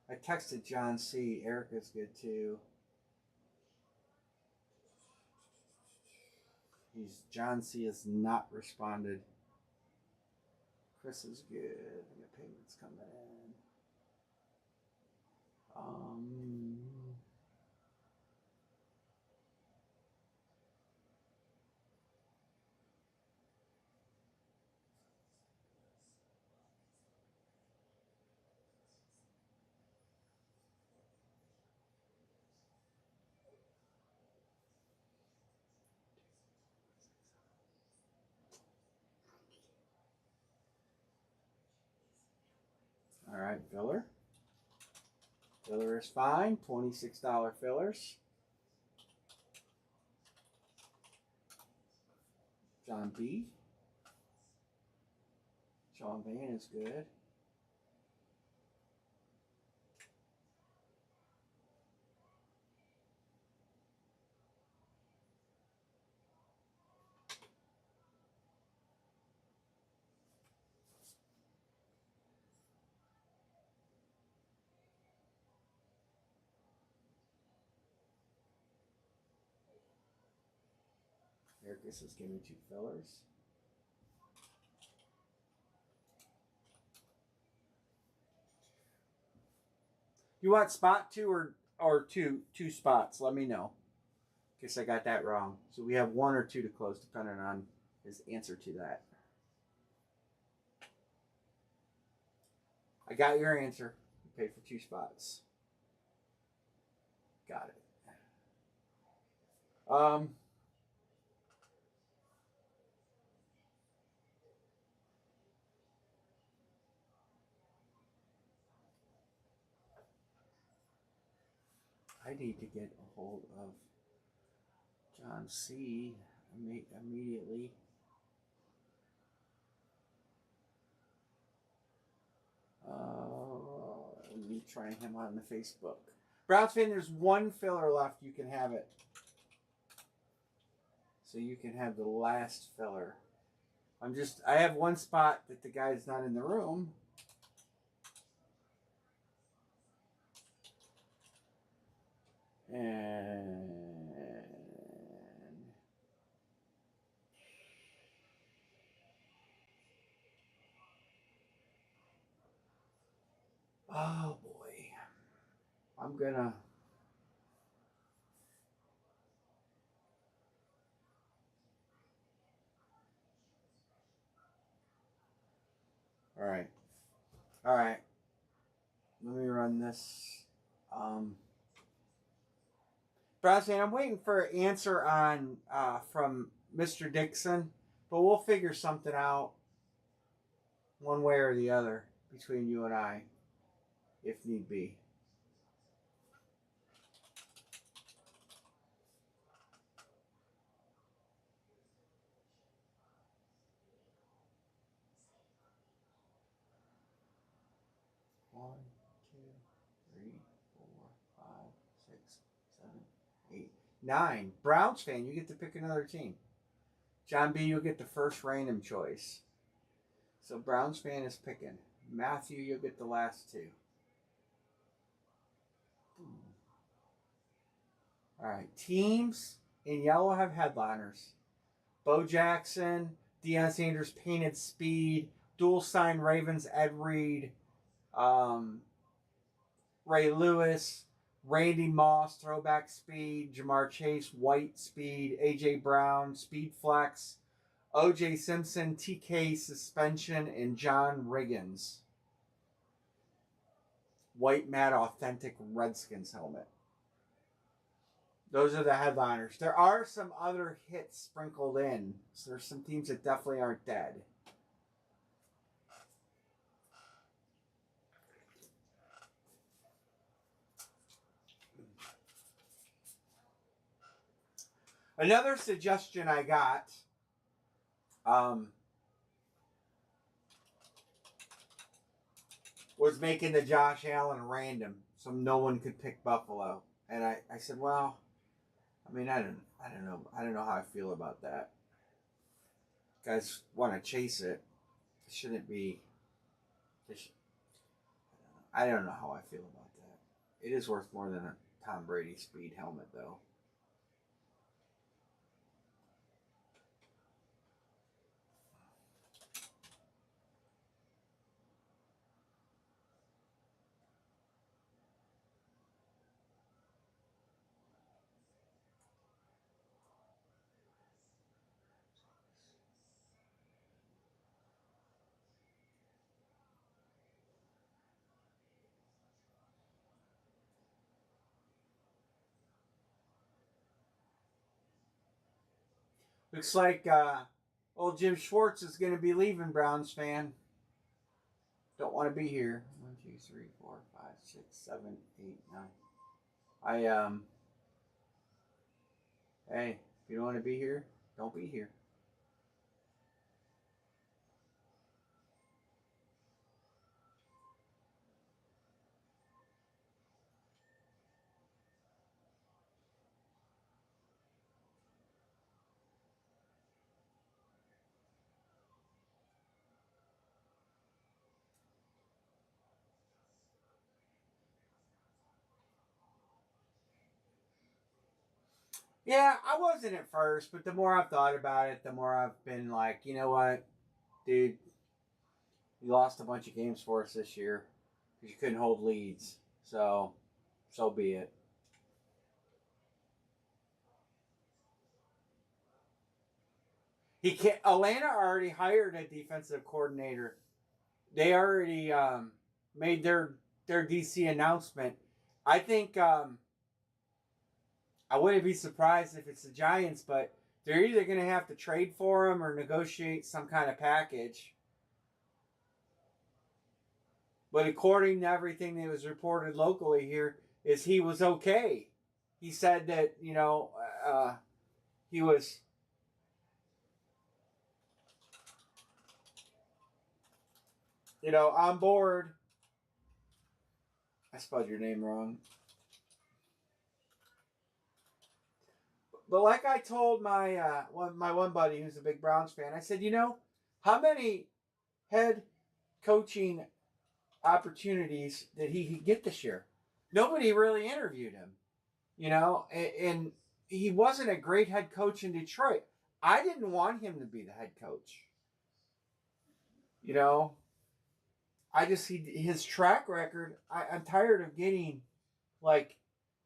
Speaker 1: I texted John C. Erica's good too. John C. has not responded. Chris is good. We got payments coming in. All right, filler. Filler is fine. $26 fillers. John B. Sean Van is good. Ericus is giving 2 fillers. You want spot 2 or two spots? Let me know. Guess I got that wrong. So we have 1 or 2 to close, depending on his answer to that. I got your answer. You paid for 2 spots. Got it. I need to get a hold of John C. immediately. Let me try him on the Facebook. Browns fan, there's 1 filler left. You can have it. So you can have the last filler. I have 1 spot that the guy's not in the room. And oh boy, I'm gonna. All right. Let me run this. Browns fan, I'm waiting for an answer on from Mr. Dixon, but we'll figure something out one way or the other between you and I, if need be. One, two, three, 4, 5, 6, 7, 8, 9. Browns fan, you get to pick another team. John B, you'll get the first random choice. So Browns fan is picking. Matthew, you'll get the last 2. All right. Teams in yellow have headliners. Bo Jackson, Deion Sanders, Painted Speed, Dual Sign Ravens, Ed Reed, Ray Lewis, Randy Moss, Throwback Speed, Jamar Chase, White Speed, AJ Brown, Speed Flex, OJ Simpson, TK Suspension, and John Riggins. White Matte Authentic Redskins helmet. Those are the headliners. There are some other hits sprinkled in. So there's some teams that definitely aren't dead. Another suggestion I got was making the Josh Allen random so no one could pick Buffalo. And I said, well, I mean, I don't know how I feel about that. Guys want to chase it. It shouldn't be. I don't know how I feel about that. It is worth more than a Tom Brady speed helmet, though. Looks like old Jim Schwartz is going to be leaving, Browns fan. Don't want to be here. 1, 2, 3, 4, 5, 6, 7, 8, 9. Hey, if you don't want to be here, don't be here. Yeah, I wasn't at first, but the more I've thought about it, the more I've been like, you know what, dude, you lost a bunch of games for us this year because you couldn't hold leads. So be it. He can't. Atlanta already hired a defensive coordinator. They already made their DC announcement. I think I wouldn't be surprised if it's the Giants, but they're either going to have to trade for him or negotiate some kind of package. But according to everything that was reported locally here, is he was okay. He said that he was on board. I spelled your name wrong. But like I told my one buddy who's a big Browns fan, I said, how many head coaching opportunities did he get this year? Nobody really interviewed him, and he wasn't a great head coach in Detroit. I didn't want him to be the head coach. His track record. I'm tired of getting like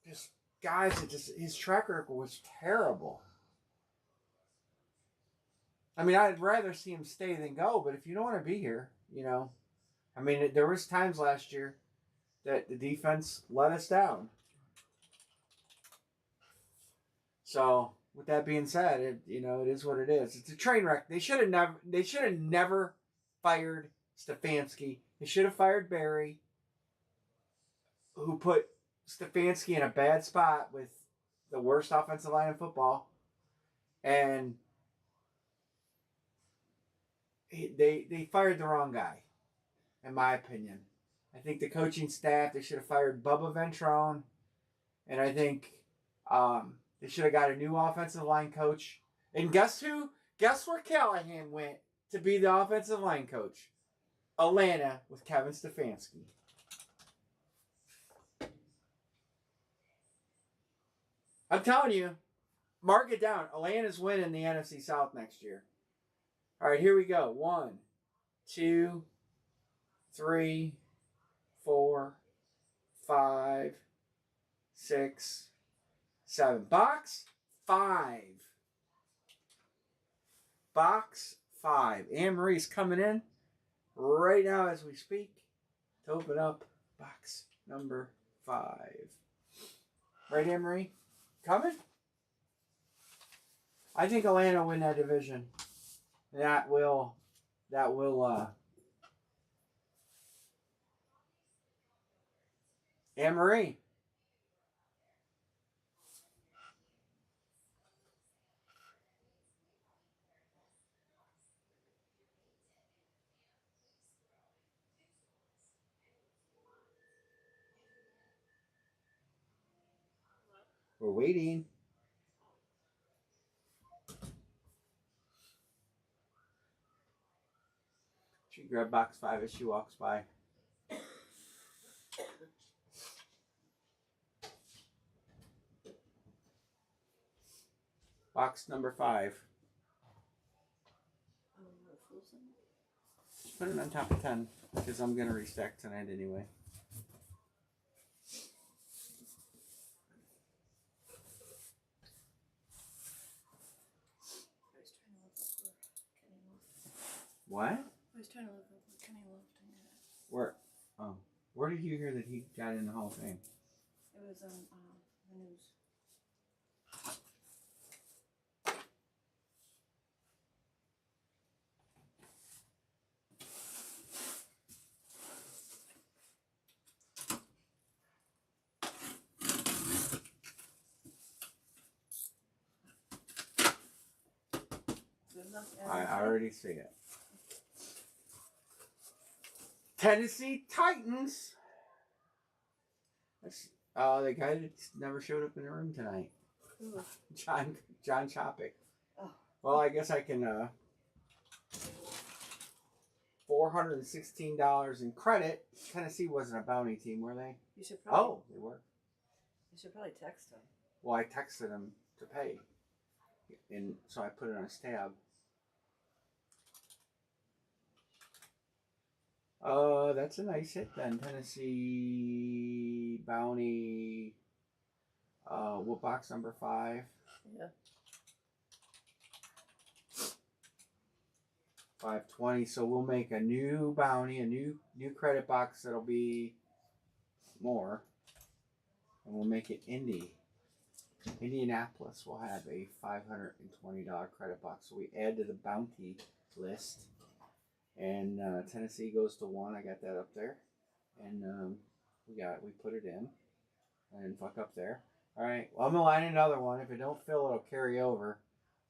Speaker 1: just guys that just his track record was terrible. I mean, I'd rather see him stay than go, but if you don't want to be here, I mean, there was times last year that the defense let us down. So, with that being said, it is what it is. It's a train wreck. They should have never fired Stefanski. They should have fired Barry, who put Stefanski in a bad spot with the worst offensive line in football, and they fired the wrong guy, in my opinion. I think the coaching staff, they should have fired Bubba Ventrone, and I think they should have got a new offensive line coach. And guess who? Guess where Callahan went to be the offensive line coach? Atlanta with Kevin Stefanski. I'm telling you, mark it down. Atlanta's winning the NFC South next year. All right, here we go. 1, 2, 3, 4, 5, 6, 7. Box 5. Box 5. Anne Marie's coming in right now as we speak to open up box number 5. Right, Anne Marie? Coming? I think Atlanta will win that division. That will Anne Marie. We're waiting. She grabbed box 5 as she walks by. Box number 5. Just put it on top of 10 because I'm gonna restack tonight anyway. What?
Speaker 2: I was trying to look up where Kenny lived.
Speaker 1: Where? Oh, where did you hear that he got in the Hall of Fame?
Speaker 2: It was on the news. Good enough.
Speaker 1: I already see it. Tennessee Titans. That's the guy that never showed up in the room tonight.
Speaker 2: Ooh.
Speaker 1: John Chopic.
Speaker 2: Oh.
Speaker 1: Well, I guess I can $416 in credit. Tennessee wasn't a bounty team, were they?
Speaker 2: You should probably.
Speaker 1: Oh, they were.
Speaker 2: You should probably text him.
Speaker 1: Well, I texted him to pay, and so I put it on his tab. That's a nice hit then. Tennessee bounty. What box number 5?
Speaker 2: Yeah.
Speaker 1: 520. So we'll make a new bounty, a new credit box that'll be more, and we'll make it Indianapolis will have a $520 credit box. So we add to the bounty list, and Tennessee goes to 1. I got that up there, and we put it in. I didn't fuck up there. All right. Well, I'm gonna line another one. If it don't fill, it'll carry over.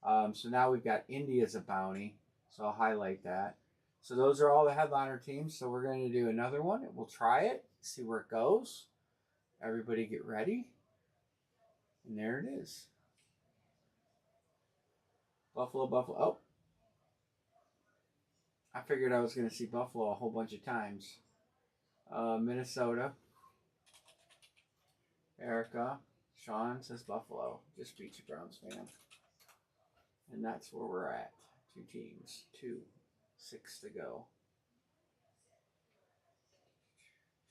Speaker 1: So now we've got Indy as a bounty. So I'll highlight that. So those are all the headliner teams. So we're going to do another one. We'll try it, see where it goes. Everybody get ready. And there it is. Buffalo. Oh. I figured I was going to see Buffalo a whole bunch of times. Minnesota. Erica. Sean says Buffalo. Just beat you, Browns fan. And that's where we're at. 2 teams. 6 to go.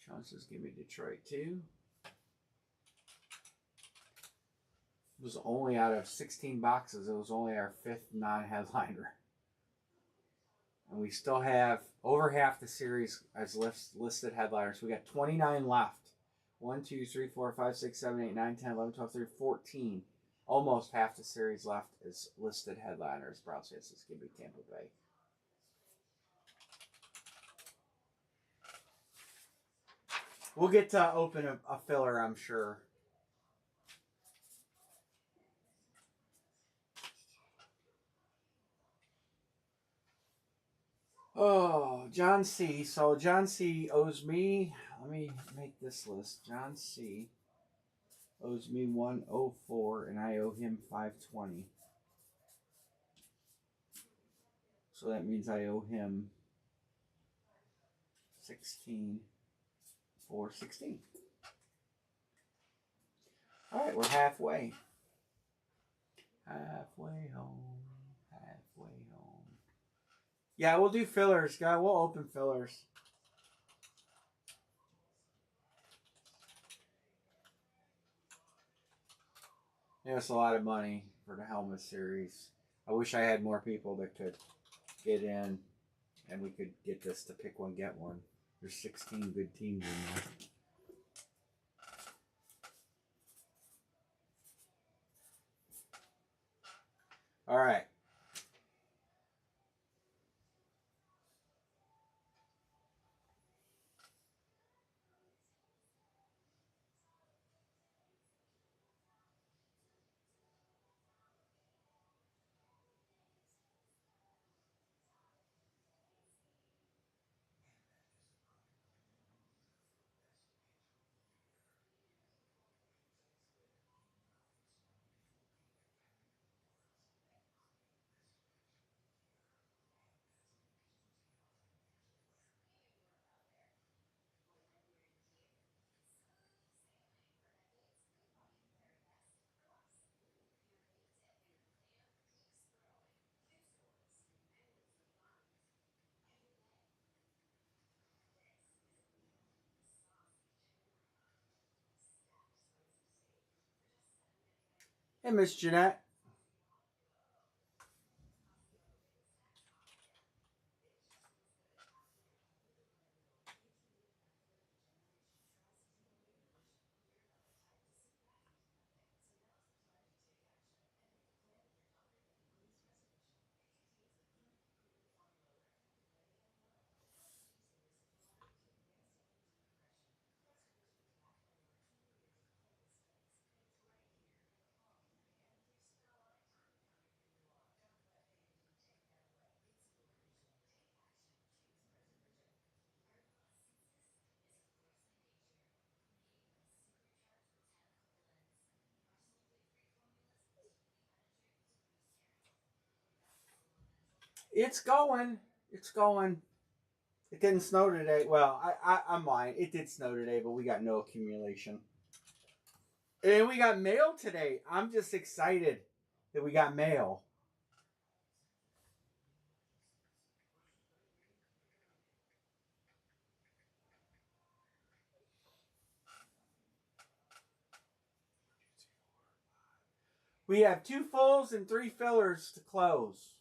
Speaker 1: Sean says give me Detroit too. It was only out of 16 boxes. It was only our 5th non-headliner. And we still have over half the series as listed headliners. We got 29 left. 1, 2, 3, 4, 5, 6, 7, 8, 9, 10, 11, 12, 13, 14. Almost half the series left as listed headliners. Browns fans, this could be Tampa Bay. We'll get to open a filler, I'm sure. Oh, John C. So John C. owes me, let me make this list. John C. owes me 104 and I owe him 520. So that means I owe him 16,416. All right, we're halfway. Halfway home. Yeah, we'll do fillers, guy. We'll open fillers. Yeah, it's a lot of money for the helmet series. I wish I had more people that could get in, and we could get this to pick one, get one. There's 16 good teams in there. All right. Hey, Miss Jeanette. It's going. It's going. It didn't snow today. Well, I'm lying. It did snow today, but we got no accumulation. And we got mail today. I'm just excited that we got mail. We have 2 fulls and 3 fillers to close.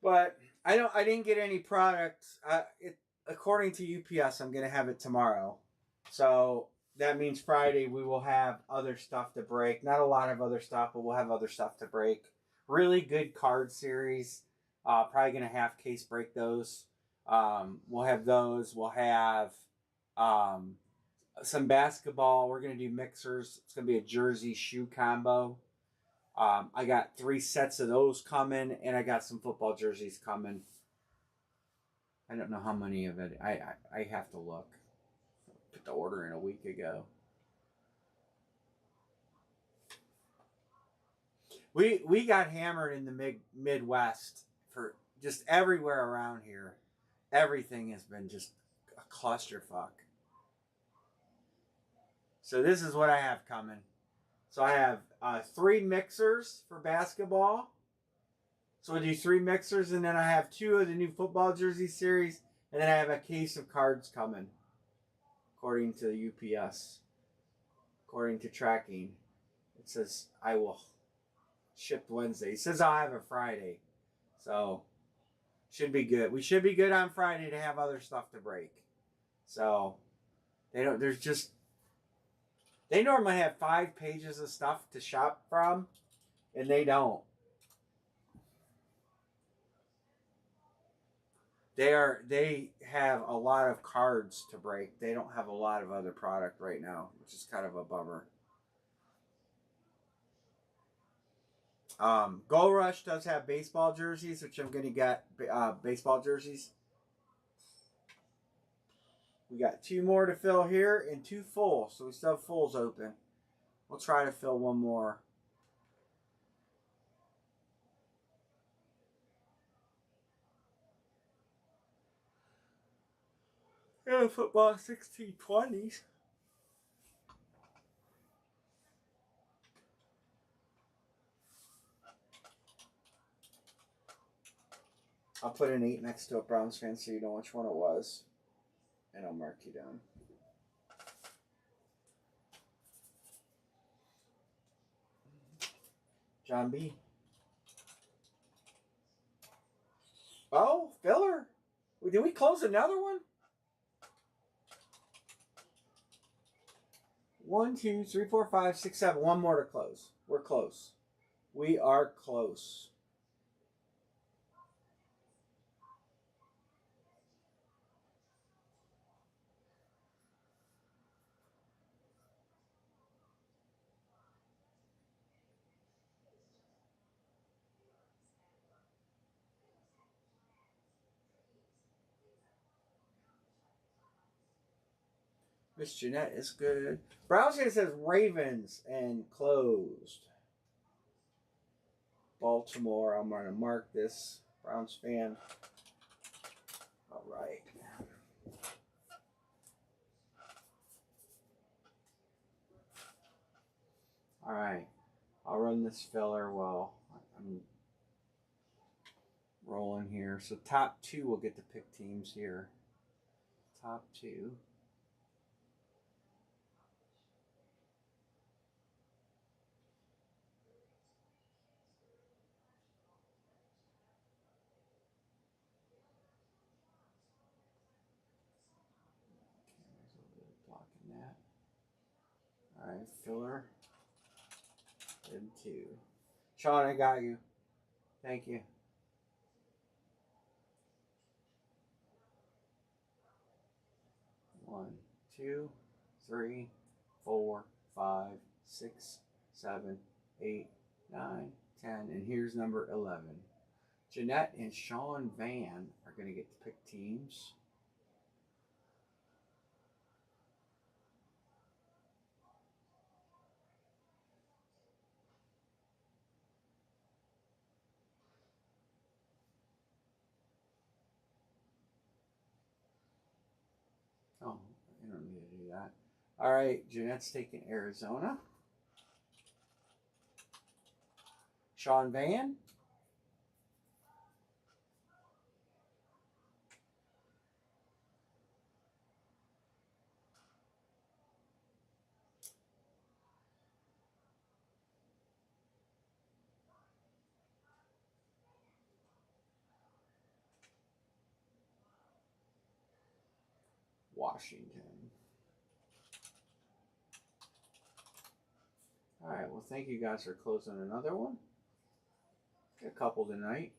Speaker 1: But I didn't get any products. According to UPS, I'm gonna have it tomorrow. So that means Friday we will have other stuff to break. Not a lot of other stuff, but we'll have other stuff to break. Really good card series. Probably gonna have Case break those. We'll have those. We'll have um, some basketball. We're gonna do mixers. It's gonna be a jersey shoe combo. I got 3 sets of those coming, and I got some football jerseys coming. I don't know how many of it. I have to look. Put the order in a week ago. We got hammered in the Midwest for just everywhere around here. Everything has been just a clusterfuck. So this is what I have coming. So I have 3 mixers for basketball. So we'll do 3 mixers, and then I have 2 of the new football jersey series, and then I have a case of cards coming, according to the UPS. According to tracking, it says I will ship Wednesday. It says I'll have it Friday, so should be good. We should be good on Friday to have other stuff to break. So they don't. There's just they normally have 5 pages of stuff to shop from, and they don't. They have a lot of cards to break. They don't have a lot of other product right now, which is kind of a bummer. Gold Rush does have baseball jerseys, which I'm going to get baseball jerseys. We got 2 more to fill here and 2 full, so we still have fulls open. We'll try to fill 1 more. Yeah, football 1620s. I'll put an 8 next to a Browns fan so you know which one it was. And I'll mark you down. John B. Oh, filler. Did we close another one? 1, 2, 3, 4, 5, 6, 7. 1 more to close. We're close. We are close. Miss Jeanette is good. Browns fan says Ravens and closed. Baltimore. I'm going to mark this. Browns fan. All right. All right. I'll run this filler while I'm rolling here. So top 2 will get to pick teams here. Top 2. Blocking that. All right, filler. And 2. Sean, I got you. Thank you. One, 2, 3, 4, 5, 6, 7, 8, 9, 10, and here's number 11. Jeanette and Sean Van are going to get to pick teams. Oh, you don't need to do that. All right, Jeanette's taking Arizona. Sean Van. Washington. All right, well, thank you guys for closing another one. Get a couple tonight.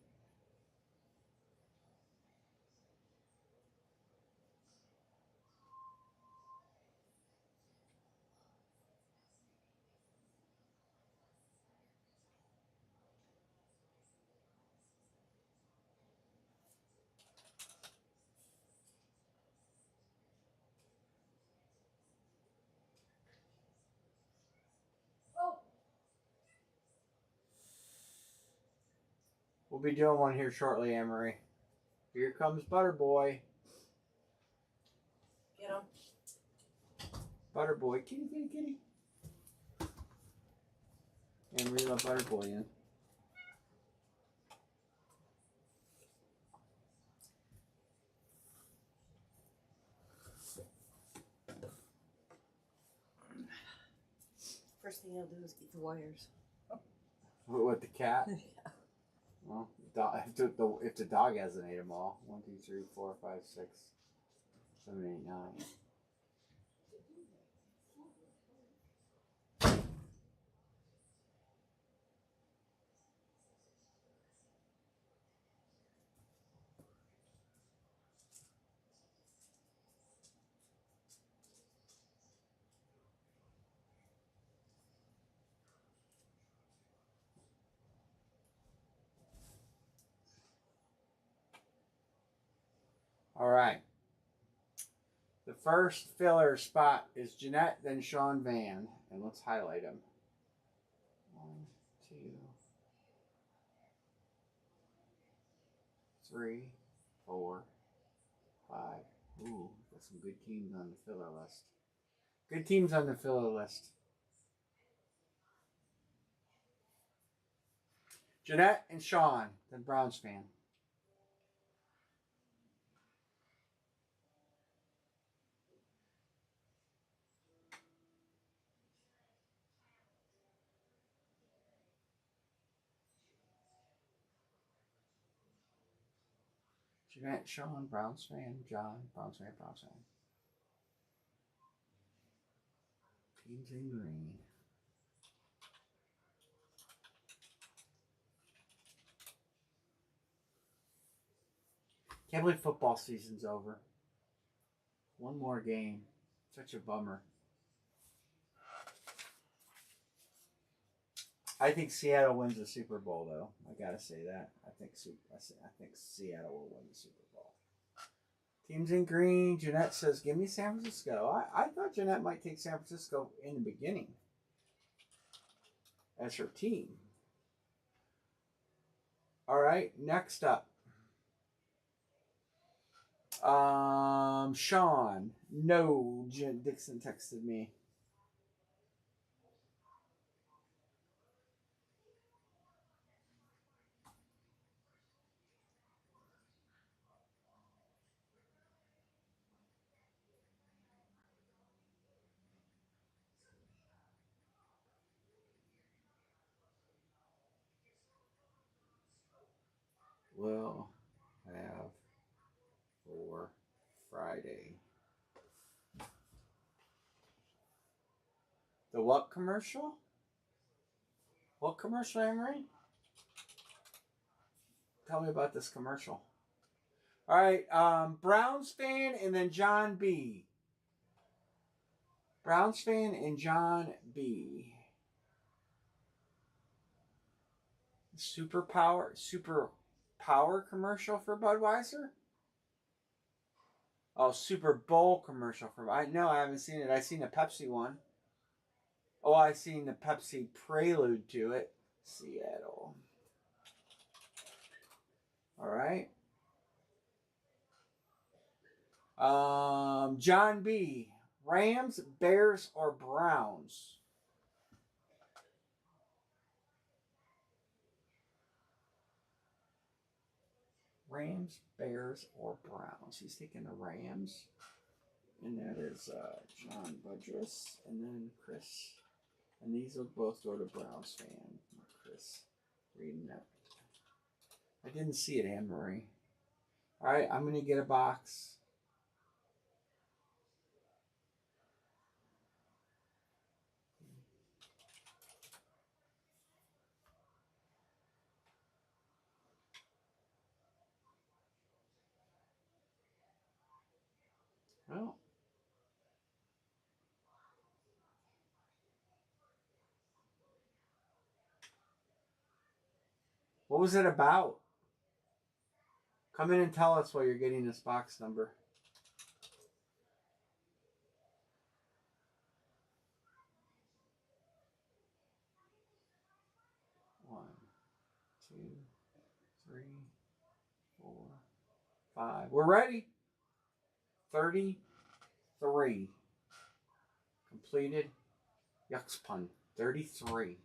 Speaker 1: We'll be doing one here shortly, Emery. Here comes Butter Boy.
Speaker 2: Get him.
Speaker 1: Butter Boy. Kitty, kitty, kitty. And reel that Butter Boy in.
Speaker 2: First thing I'll do is eat the wires.
Speaker 1: With the cat?
Speaker 2: Yeah.
Speaker 1: Well, if the dog hasn't ate them all. 1, 2, 3, 4, 5, 6, 7, 8, 9. All right. The first filler spot is Jeanette, then Sean Van. And let's highlight them. 1, 2, 3, 4, 5. Ooh, got some good teams on the filler list. Good teams on the filler list. Jeanette and Sean, the Browns fan. Jeanette, Sean, Browns fan. John, Browns fan, Browns fan. Teams in green. Can't believe football season's over. One more game. Such a bummer. I think Seattle wins the Super Bowl, though. I gotta say that. I think Seattle will win the Super Bowl. Teams in green. Jeanette says, give me San Francisco. I thought Jeanette might take San Francisco in the beginning as her team. All right, next up. Sean. No, Dixon texted me. We'll have for Friday. The what commercial? What commercial, Emery? Tell me about this commercial. All right, Browns fan and then John B. Browns fan and John B. Super power commercial for Budweiser? Oh, Super Bowl commercial for I haven't seen it. I've seen the Pepsi one. Oh, I've seen the Pepsi prelude to it. Seattle. All right. John B. Rams, Bears, or Browns? Rams, Bears, or Browns? He's taking the Rams. And that is John Budress and then Chris. And these will both go to Browns fan. Chris reading that. I didn't see it, Anne Marie. All right, I'm going to get a box. Well, what was it about? Come in and tell us while you're getting this box number. One, two, three, 4, 5. We're ready. 33. Completed. Yucks pun. 33.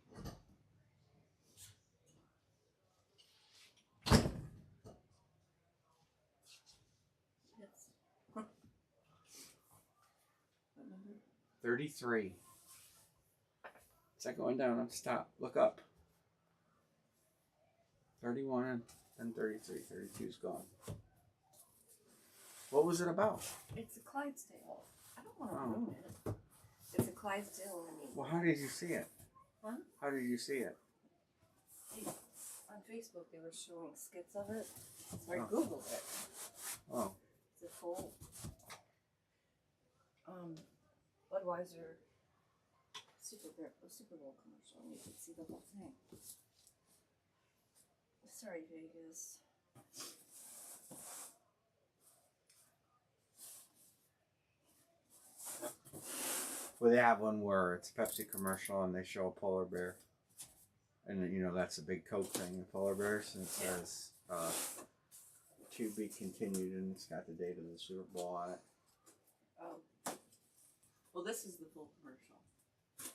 Speaker 2: Yes. What number?
Speaker 1: 33. It's not going down. I'm stop. Look up. 31 and 33. 32's gone. What was it about?
Speaker 2: It's a Clydesdale. I don't want to ruin it. It's a Clydesdale.
Speaker 1: Well, how did you see it?
Speaker 2: Huh?
Speaker 1: How did you see it?
Speaker 2: On Facebook, they were showing skits of it. So I Googled it.
Speaker 1: Oh.
Speaker 2: It's a full Budweiser Super Bowl commercial, and you can see the whole thing. Sorry, Vegas.
Speaker 1: Well, they have one where it's a Pepsi commercial and they show a polar bear. And, you know, that's a big Coke thing, the polar bears. And it says, to be continued, and it's got the date of the Super Bowl on it.
Speaker 2: Oh. Well, this is the full commercial.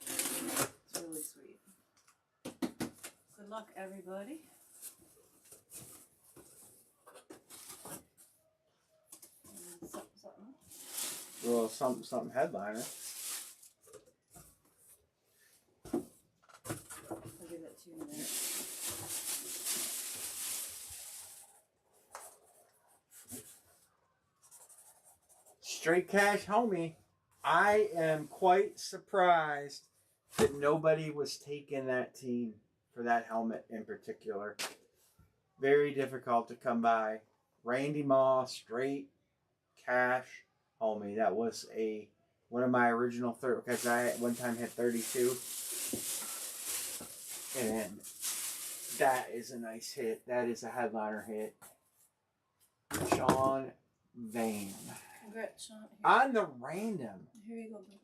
Speaker 2: It's really sweet. Good luck, everybody. And something.
Speaker 1: Well, something headliner.
Speaker 2: I'll give that to you in a minute.
Speaker 1: Straight cash, homie. I am quite surprised that nobody was taking that team for that helmet in particular. Very difficult to come by. Randy Moss, straight cash, homie. That was one of my original because I at one time had 32. And that is a nice hit. That is a headliner hit. Sean van.
Speaker 2: Congrats, Sean.
Speaker 1: On the random.
Speaker 2: Here you go, boo.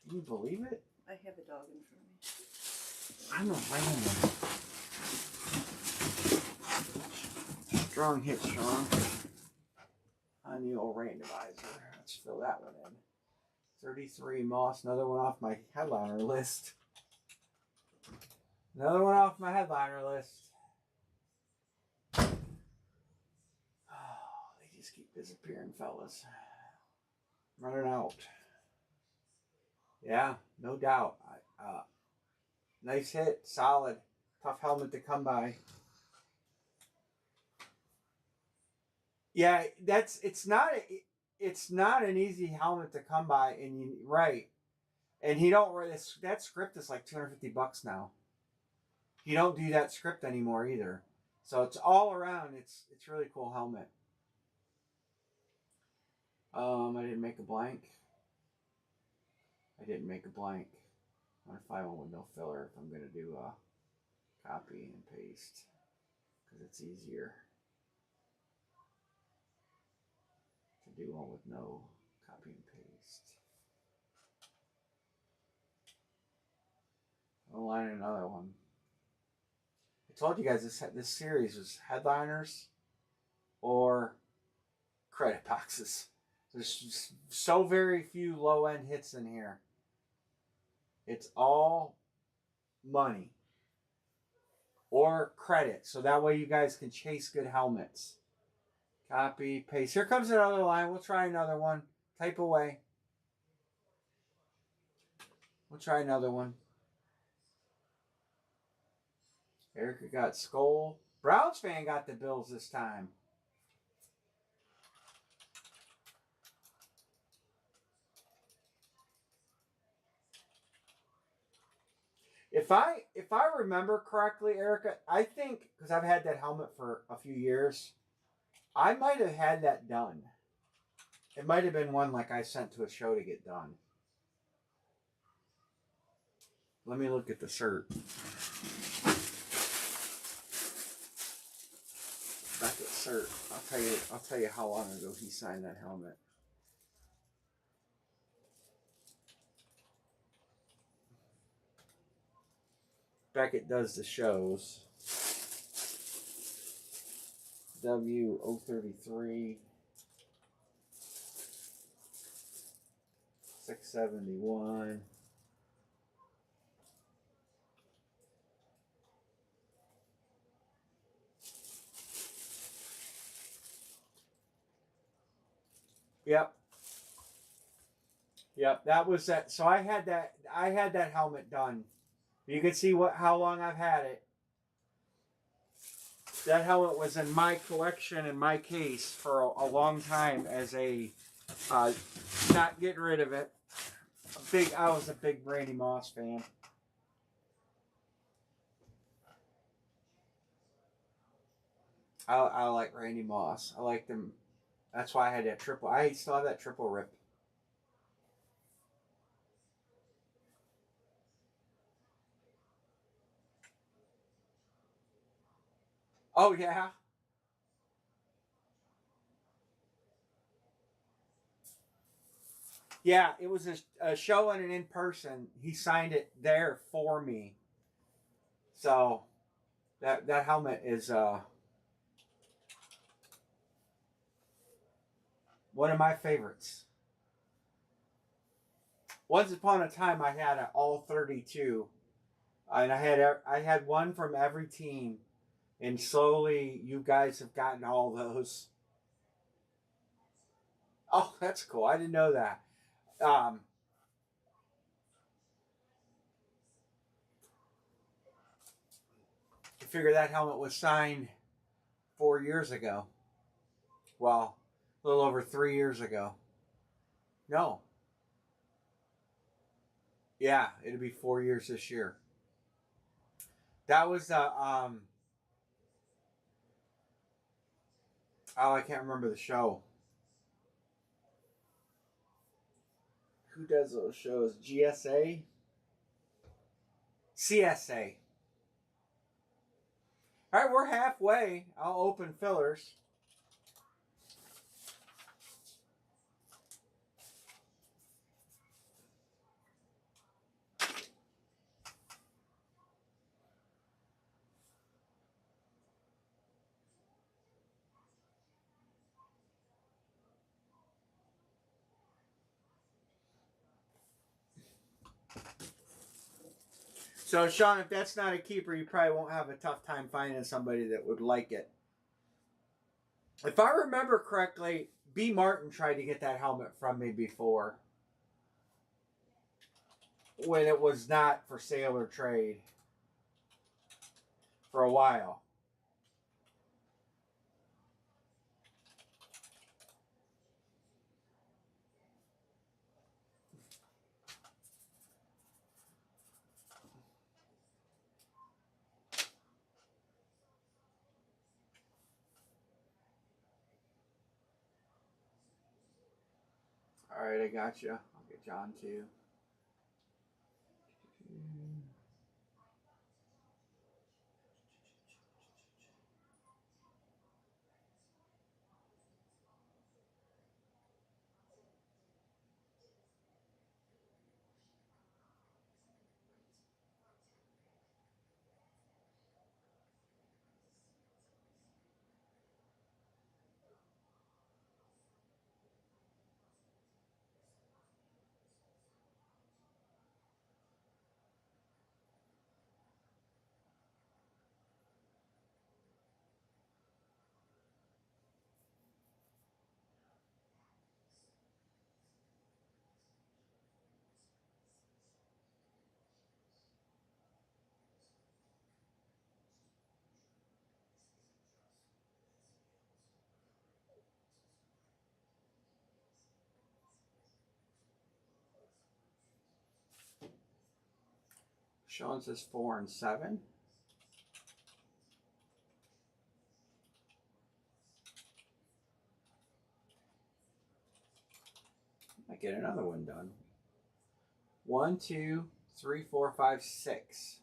Speaker 1: Can you believe it?
Speaker 2: I have a dog in front of me.
Speaker 1: On the random. Strong hit, Sean. On the old randomizer. Let's fill that one in. 33 Moss. Another one off my headliner list. Another one off my headliner list. Oh, they just keep disappearing, fellas. Running out. Yeah, no doubt. Nice hit. Solid. Tough helmet to come by. Yeah, it's not an easy helmet to come by, and right. And he don't that script is like $250 now. You don't do that script anymore either. So it's all around. It's really cool helmet. I didn't make a blank. I didn't make a blank. I'm gonna find one with no filler if I'm gonna do a copy and paste because it's easier to do one with no copy and paste. I'll line another one. I told you guys this series was headliners or credit boxes. There's just so very few low-end hits in here. It's all money or credit, so that way you guys can chase good helmets. Copy, paste. Here comes another line. We'll try another one. Type away. We'll try another one. Erica got Skull. Browns fan got the Bills this time. If I remember correctly, Erica, I think because I've had that helmet for a few years, I might have had that done. It might have been one like I sent to a show to get done. Let me look at the cert. Back at cert. I'll tell you how long ago he signed that helmet. Beckett does the shows. W033 671. Yep, that was that. So I had that helmet done. You can see how long I've had it. That helmet was in my collection in my case for a long time as a not getting rid of it. I was a big Randy Moss fan. I like Randy Moss. I liked him. That's why I had that triple. I still have that triple rip. Oh, yeah? Yeah, it was a show and an in-person. He signed it there for me. So, that helmet is one of my favorites. Once upon a time, I had an all 32. And I had one from every team. And slowly, you guys have gotten all those. Oh, that's cool. I didn't know that. I figure that helmet was signed 4 years ago. Well, a little over 3 years ago. No. Yeah, it'll be 4 years this year. That was the oh, I can't remember the show. Who does those shows? GSA? CSA. All right, we're halfway. I'll open fillers. So, Sean, if that's not a keeper, you probably won't have a tough time finding somebody that would like it. If I remember correctly, B. Martin tried to get that helmet from me before when it was not for sale or trade for a while. All right, I got you. I'll get John too. Sean says 4 and 7. I get another one done. 1, 2, 3, 4, 5, 6.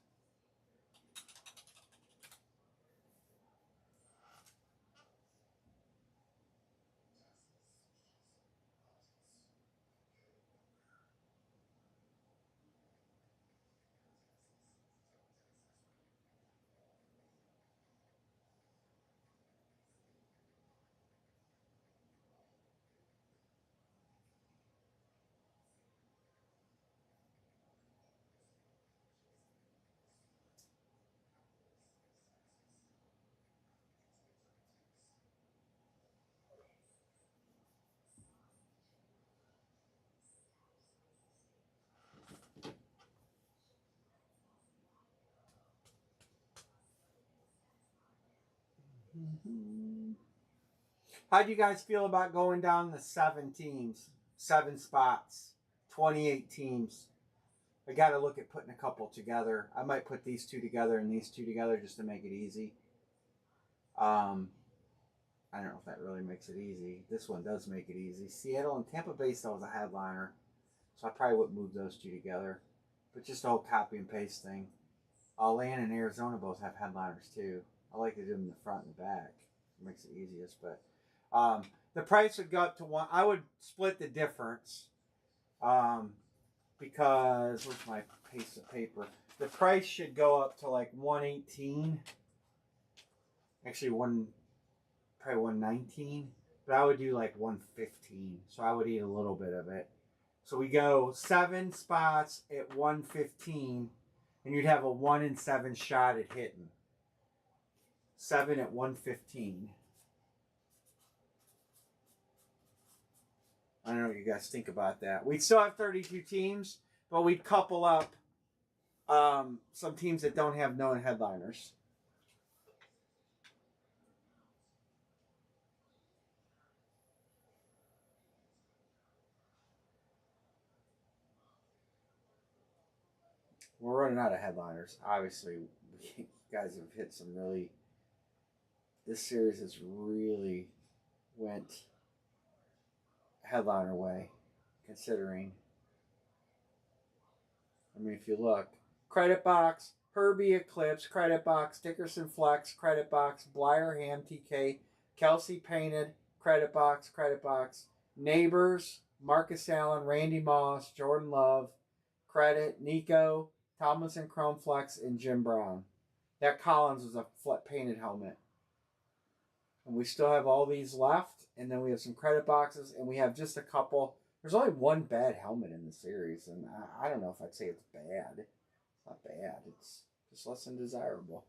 Speaker 1: How do you guys feel about going down the 7 teams, 7 spots, 28 teams? I got to look at putting a couple together. I might put these 2 together and these 2 together just to make it easy. I don't know if that really makes it easy. This one does make it easy. Seattle and Tampa Bay still was a headliner, so I probably wouldn't move those 2 together. But just the whole copy and paste thing. Atlanta and Arizona both have headliners too. I like to do them in the front and the back. It makes it easiest. But the price would go up to 1. I would split the difference because where's my piece of paper? The price should go up to like 118. Actually, probably 119. But I would do like 115. So I would eat a little bit of it. So we go 7 spots at 115. And you'd have a 1 in 7 shot at hitting. 7 at 115. I don't know what you guys think about that. We'd still have 32 teams, but we'd couple up some teams that don't have known headliners. We're running out of headliners. Obviously, you guys have hit some really... This series has really went headliner way, considering... I mean, if you look, Credit Box, Herbie Eclipse, Credit Box, Dickerson Flex, Credit Box, Blyer Ham TK, Kelsey Painted, Credit Box, Neighbors, Marcus Allen, Randy Moss, Jordan Love, Credit, Nico, Tomlinson Chrome Flex, and Jim Brown. That Collins was a painted helmet. And we still have all these left, and then we have some credit boxes, and we have just a couple. There's only one bad helmet in the series, and I don't know if I'd say it's bad. Not bad. It's just less than desirable.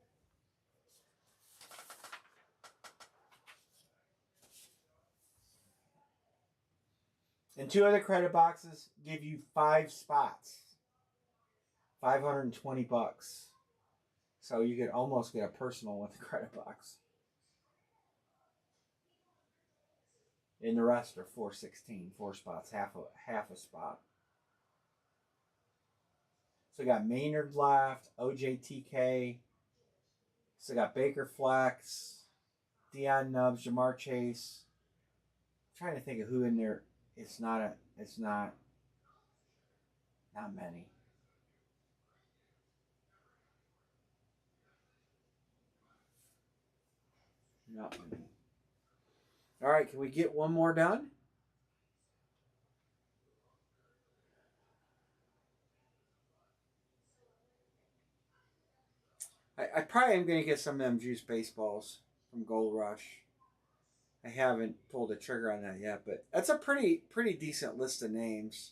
Speaker 1: And 2 other credit boxes give you 5 spots. $520. So you could almost get a personal with a credit box. And the rest are $416, 4 spots, half a spot. So we got Maynard left, OJTK. So we got Baker Flex, Deion Nubbs, Jamar Chase. I'm trying to think of who in there. It's not many. Not many. All right, can we get one more done? I probably am going to get some of them juice baseballs from Gold Rush. I haven't pulled the trigger on that yet, but that's a pretty decent list of names.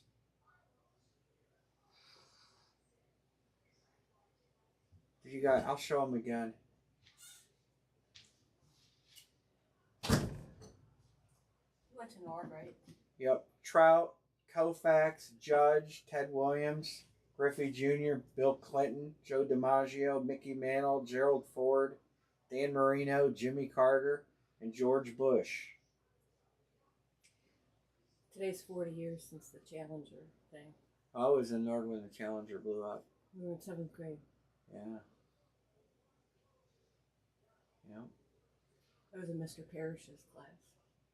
Speaker 1: You got, I'll show them again.
Speaker 2: You went to Nord, right?
Speaker 1: Yep. Trout, Koufax, Judge, Ted Williams, Griffey Jr., Bill Clinton, Joe DiMaggio, Mickey Mantle, Gerald Ford, Dan Marino, Jimmy Carter, and George Bush.
Speaker 2: Today's 40 years since the Challenger thing.
Speaker 1: I was in Nord when the Challenger blew up.
Speaker 2: We were in 7th grade.
Speaker 1: Yeah. Yep.
Speaker 2: I was in Mr. Parrish's class.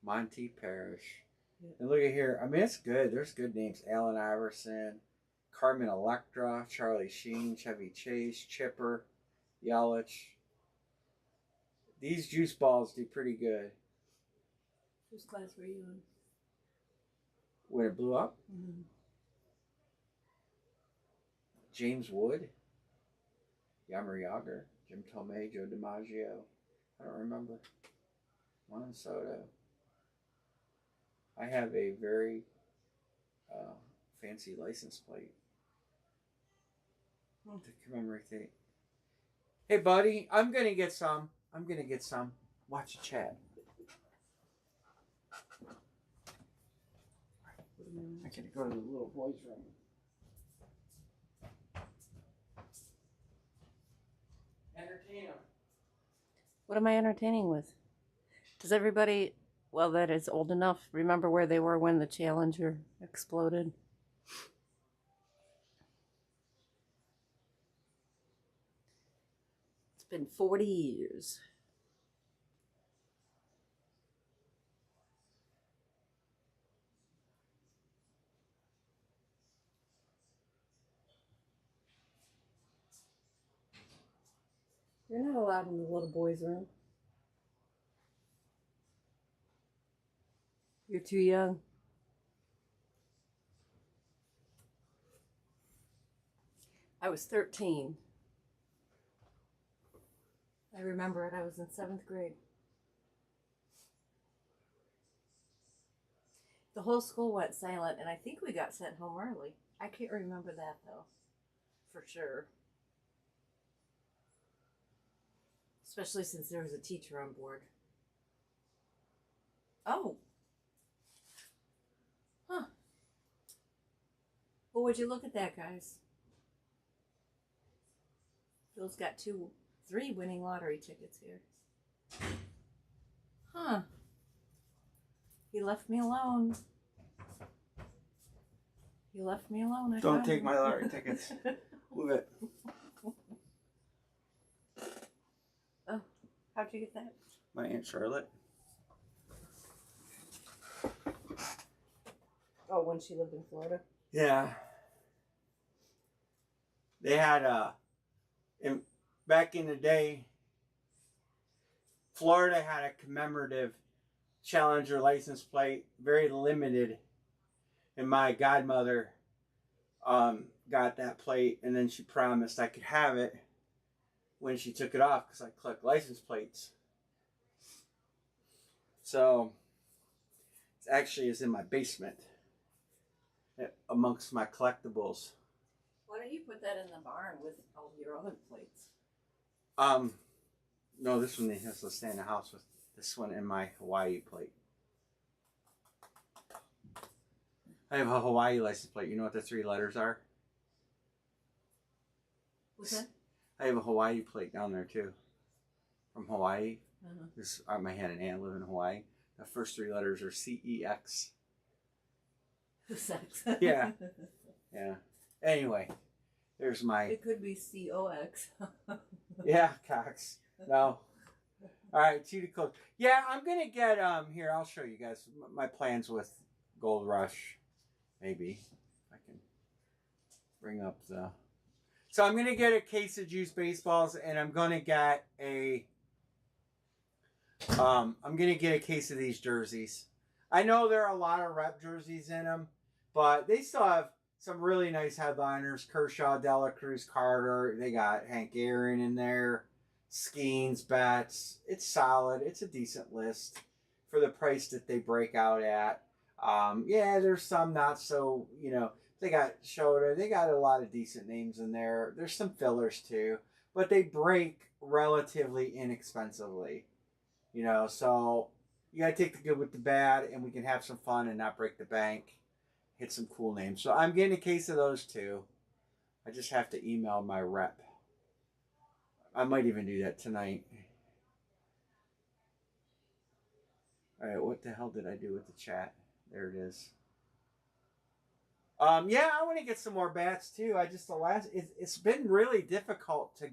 Speaker 1: Monty Parrish.
Speaker 2: Yeah.
Speaker 1: And look at here. I mean, it's good. There's good names. Allen Iverson, Carmen Electra, Charlie Sheen, Chevy Chase, Chipper, Yelich. These juice balls do pretty good.
Speaker 2: Whose class were you in?
Speaker 1: When it blew up?
Speaker 2: Mm-hmm.
Speaker 1: James Wood, Yammer Yager, Jim Tomei, Joe DiMaggio. I don't remember. Juan Soto. I have a very fancy license plate to commemorate the. Hey, buddy, I'm gonna get some. Watch the chat. I gotta go to the little boys' room. Entertain them.
Speaker 2: What am I entertaining with? Does everybody, well, that is old enough, remember where they were when the Challenger exploded? It's been 40 years. You're not allowed in the little boys' room. You're too young. I was 13. I remember it. I was in 7th grade. The whole school went silent, and I think we got sent home early. I can't remember that, though, for sure. Especially since there was a teacher on board. Oh. Huh. Well, would you look at that, guys? Phil's got 3 winning lottery tickets here. Huh. He left me alone. He left me alone.
Speaker 1: Don't take my lottery tickets. Move it.
Speaker 2: Oh, how'd you get that?
Speaker 1: My Aunt Charlotte.
Speaker 2: Oh, when she lived in Florida?
Speaker 1: Yeah. They had back in the day, Florida had a commemorative Challenger license plate, very limited. And my godmother got that plate, and then she promised I could have it when she took it off because I collect license plates. So it actually is in my basement amongst my collectibles.
Speaker 2: What thought you put that in the barn with all your other plates.
Speaker 1: No, this one has to stay in the house with this one and my Hawaii plate. I have a Hawaii license plate. You know what the 3 letters are?
Speaker 2: What's that?
Speaker 1: I have a Hawaii plate down there too. From Hawaii.
Speaker 2: Uh-huh.
Speaker 1: This my had an aunt live in Hawaii. The first 3 letters are CEX.
Speaker 2: Sex.
Speaker 1: Yeah. Yeah. Anyway, there's my.
Speaker 2: It could be COX.
Speaker 1: Yeah, Cox. No. All right, cheetah clothes. Yeah, I'm gonna get here. I'll show you guys my plans with Gold Rush. Maybe I can bring up the. So I'm gonna get a case of juice baseballs, and I'm gonna get a. I'm gonna get a case of these jerseys. I know there are a lot of rep jerseys in them, but they still have some really nice headliners. Kershaw, Dela Cruz, Carter. They got Hank Aaron in there. Skeens, Betts. It's solid. It's a decent list for the price that they break out at. Yeah, there's some not so, they got Shota. They got a lot of decent names in there. There's some fillers too, but they break relatively inexpensively. So you got to take the good with the bad, and we can have some fun and not break the bank. Hit some cool names. So I'm getting a case of those too. I just have to email my rep. I might even do that tonight. All right, what the hell did I do with the chat? There it is. Yeah, I want to get some more bats too. It's been really difficult to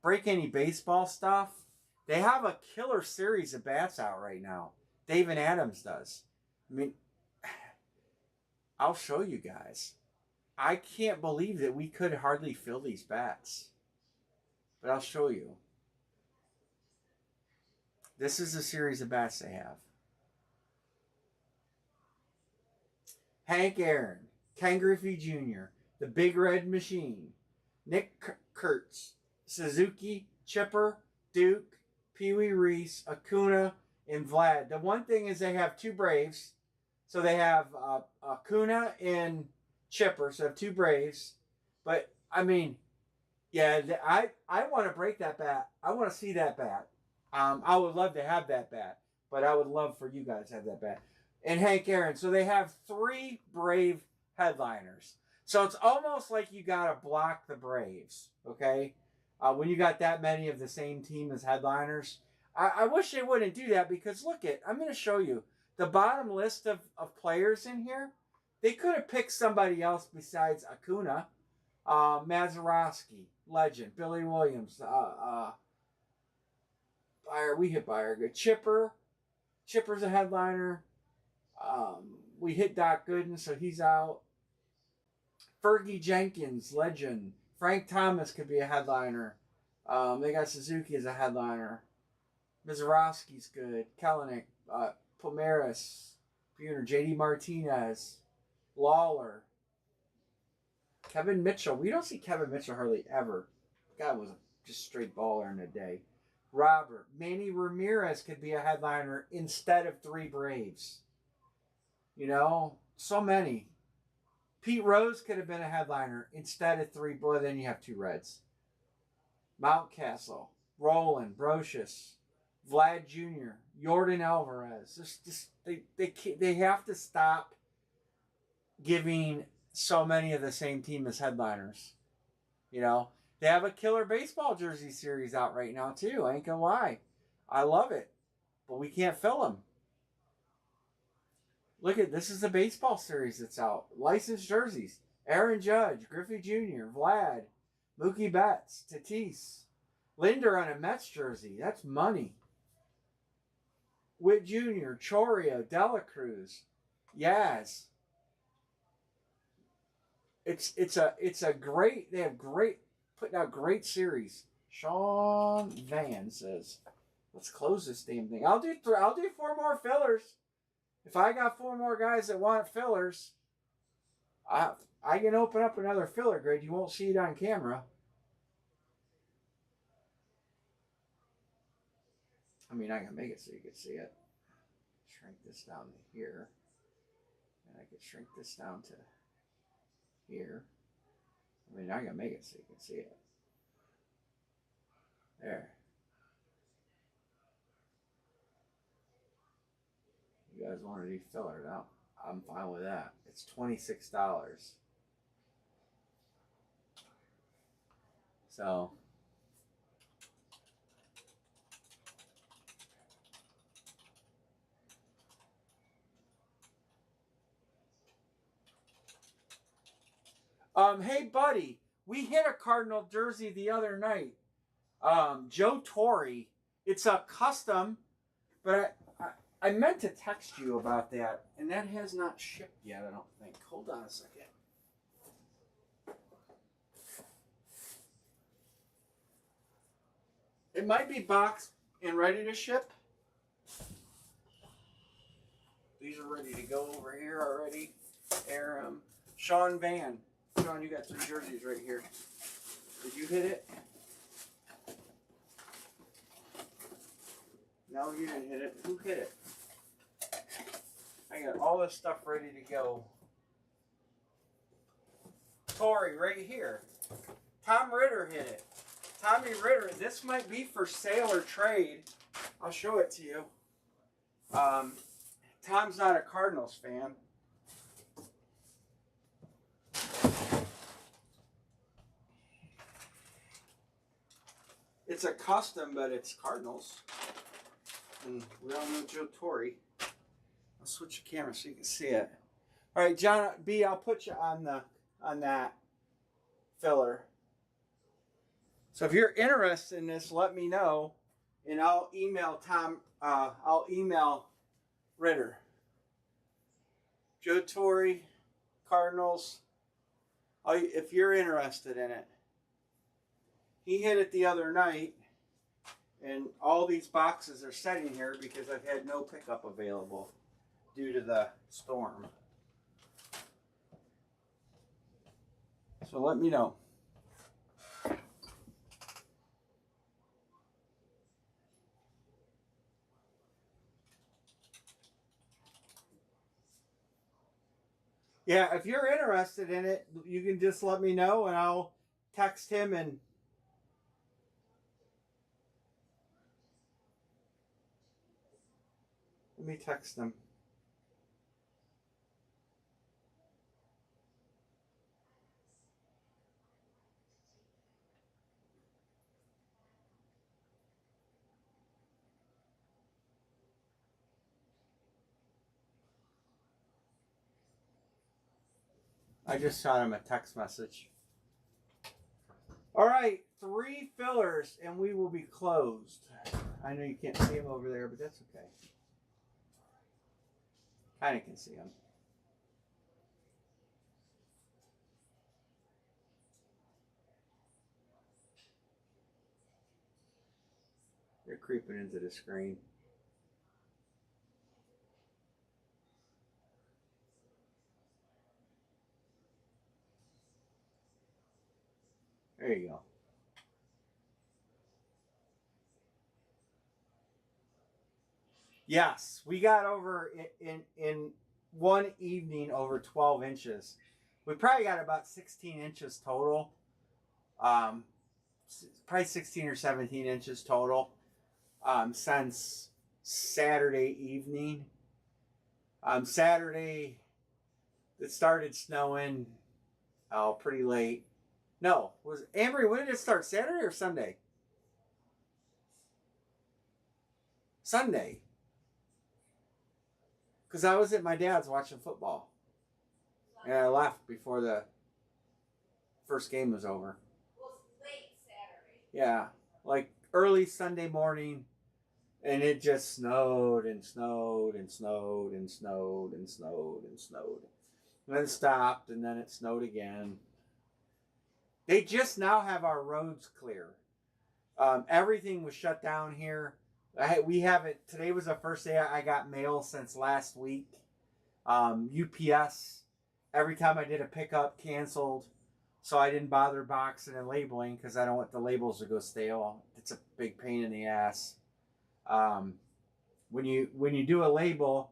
Speaker 1: break any baseball stuff. They have a killer series of bats out right now. David Adams does. I mean, I'll show you guys. I can't believe that we could hardly fill these bats. But I'll show you. This is a series of bats they have. Hank Aaron, Ken Griffey Jr., The Big Red Machine, Nick Kurtz, Suzuki, Chipper, Duke, Pee Wee Reese, Acuna, and Vlad. The one thing is they have 2 Braves. So they have Acuna and Chipper. So they have 2 Braves. But, I mean, yeah, I want to break that bat. I want to see that bat. I would love to have that bat. But I would love for you guys to have that bat. And Hank Aaron. So they have 3 Brave headliners. So it's almost like you got to block the Braves. Okay? When you got that many of the same team as headliners. I wish they wouldn't do that because I'm going to show you. The bottom list of players in here, they could have picked somebody else besides Acuna. Mazeroski, legend. Billy Williams. We hit Bayer. Good. Chipper's a headliner. We hit Doc Gooden, so he's out. Fergie Jenkins, legend. Frank Thomas could be a headliner. They got Suzuki as a headliner. Mazeroski's good. Kellenic, Pomeris, Buhner, JD Martinez, Lawler, Kevin Mitchell. We don't see Kevin Mitchell hardly ever. The guy was just straight baller in a day. Robert, Manny Ramirez could be a headliner instead of 3 Braves. So many. Pete Rose could have been a headliner instead of 3. Boy, then you have 2 Reds. Mountcastle, Roland, Brocious, Vlad Jr., Jordan Alvarez. They have to stop giving so many of the same team as headliners. They have a killer baseball jersey series out right now too. I ain't gonna lie. I love it. But we can't fill them. Look at this is the baseball series that's out. Licensed jerseys. Aaron Judge, Griffey Jr., Vlad, Mookie Betts, Tatis. Linder on a Mets jersey. That's money. Witt Jr., Chorio, Dela Cruz, Yaz. It's a great. They have putting out great series. Sean Van says, "Let's close this damn thing." I'll do 4 more fillers. If I got 4 more guys that want fillers, I can open up another filler grid. You won't see it on camera. I mean, I can make it so you can see it. Shrink this down to here. And I could shrink this down to here. I mean, I can make it so you can see it. There. You guys want to do filler now? I'm fine with that. It's $26. So hey buddy, we hit a Cardinal jersey the other night. Joe Torre. It's a custom, but I meant to text you about that, and that has not shipped yet, I don't think. Hold on a second. It might be boxed and ready to ship. These are ready to go over here already. Aram. Sean Van. Sean, you got 3 jerseys right here. Did you hit it? No, you didn't hit it. Who hit it? I got all this stuff ready to go. Torrey, right here. Tom Ritter hit it. Tommy Ritter, this might be for sale or trade. I'll show it to you. Tom's not a Cardinals fan. It's a custom, but it's Cardinals. And we all know Joe Torre. I'll switch the camera so you can see it. All right, John B, I'll put you on that filler. So if you're interested in this, let me know, and I'll email Tom. I'll email Ritter. Joe Torre, Cardinals. If you're interested in it, he hit it the other night, and all these boxes are sitting here because I've had no pickup available due to the storm. So let me know. Yeah, if you're interested in it, you can just let me know and I'll text him and let me text him. I just shot him a text message. All right, 3 fillers and we will be closed. I know you can't see him over there, but that's okay. Kind of can see him. They're creeping into the screen. There you go. Yes, we got over in one evening over 12 inches. We probably got about 16 inches total. Probably 16 or 17 inches total since Saturday evening. Saturday, it started snowing pretty late. No, was Ambry, when did it start? Saturday or Sunday? Sunday. Because I was at my dad's watching football. And I left before the first game was over.
Speaker 2: Well, late Saturday.
Speaker 1: Yeah, like early Sunday morning. And it just snowed and snowed and snowed and snowed and snowed and snowed. And then it stopped and then it snowed again. They just now have our roads clear. Everything was shut down here. We have it. Today was the first day I got mail since last week. UPS, every time I did a pickup, canceled. So I didn't bother boxing and labeling because I don't want the labels to go stale. It's a big pain in the ass. When you do a label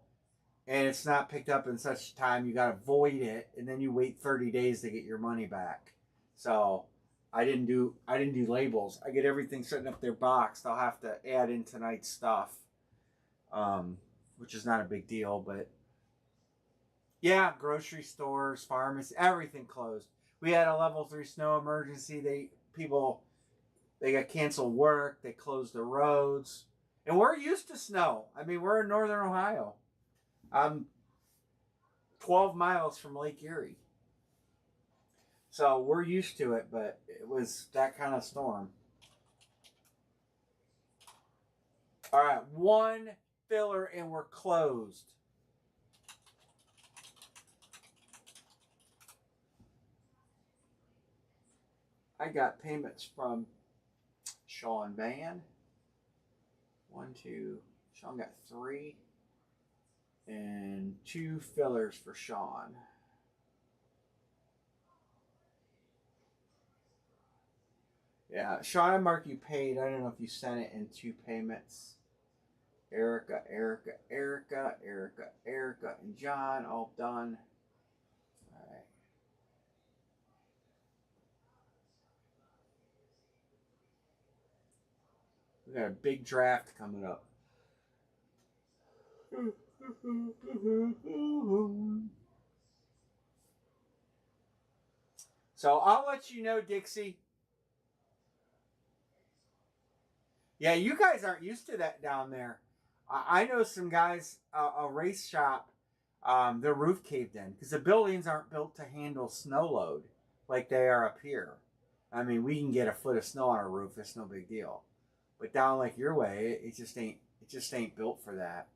Speaker 1: and it's not picked up in such time, you got to void it and then you wait 30 days to get your money back. So I didn't do labels. I get everything sitting up there boxed. I'll have to add in tonight's stuff, which is not a big deal. But yeah, grocery stores, pharmacy, everything closed. We had a level 3 snow emergency. They got canceled work. They closed the roads, and we're used to snow. I mean, we're in northern Ohio. I'm 12 miles from Lake Erie. So we're used to it, but it was that kind of storm. All right, one filler and we're closed. I got payments from Sean Van. 1, 2. Sean got 3. And 2 fillers for Sean. Yeah, Sean and Mark, you paid. I don't know if you sent it in 2 payments. Erica, and John, all done. All right. We got a big draft coming up. So I'll let you know, Dixie. Yeah, you guys aren't used to that down there. I know some guys, a race shop, their roof caved in because the buildings aren't built to handle snow load like they are up here. I mean, we can get a foot of snow on our roof; it's no big deal. But down like your way, it just ain't. It just ain't built for that.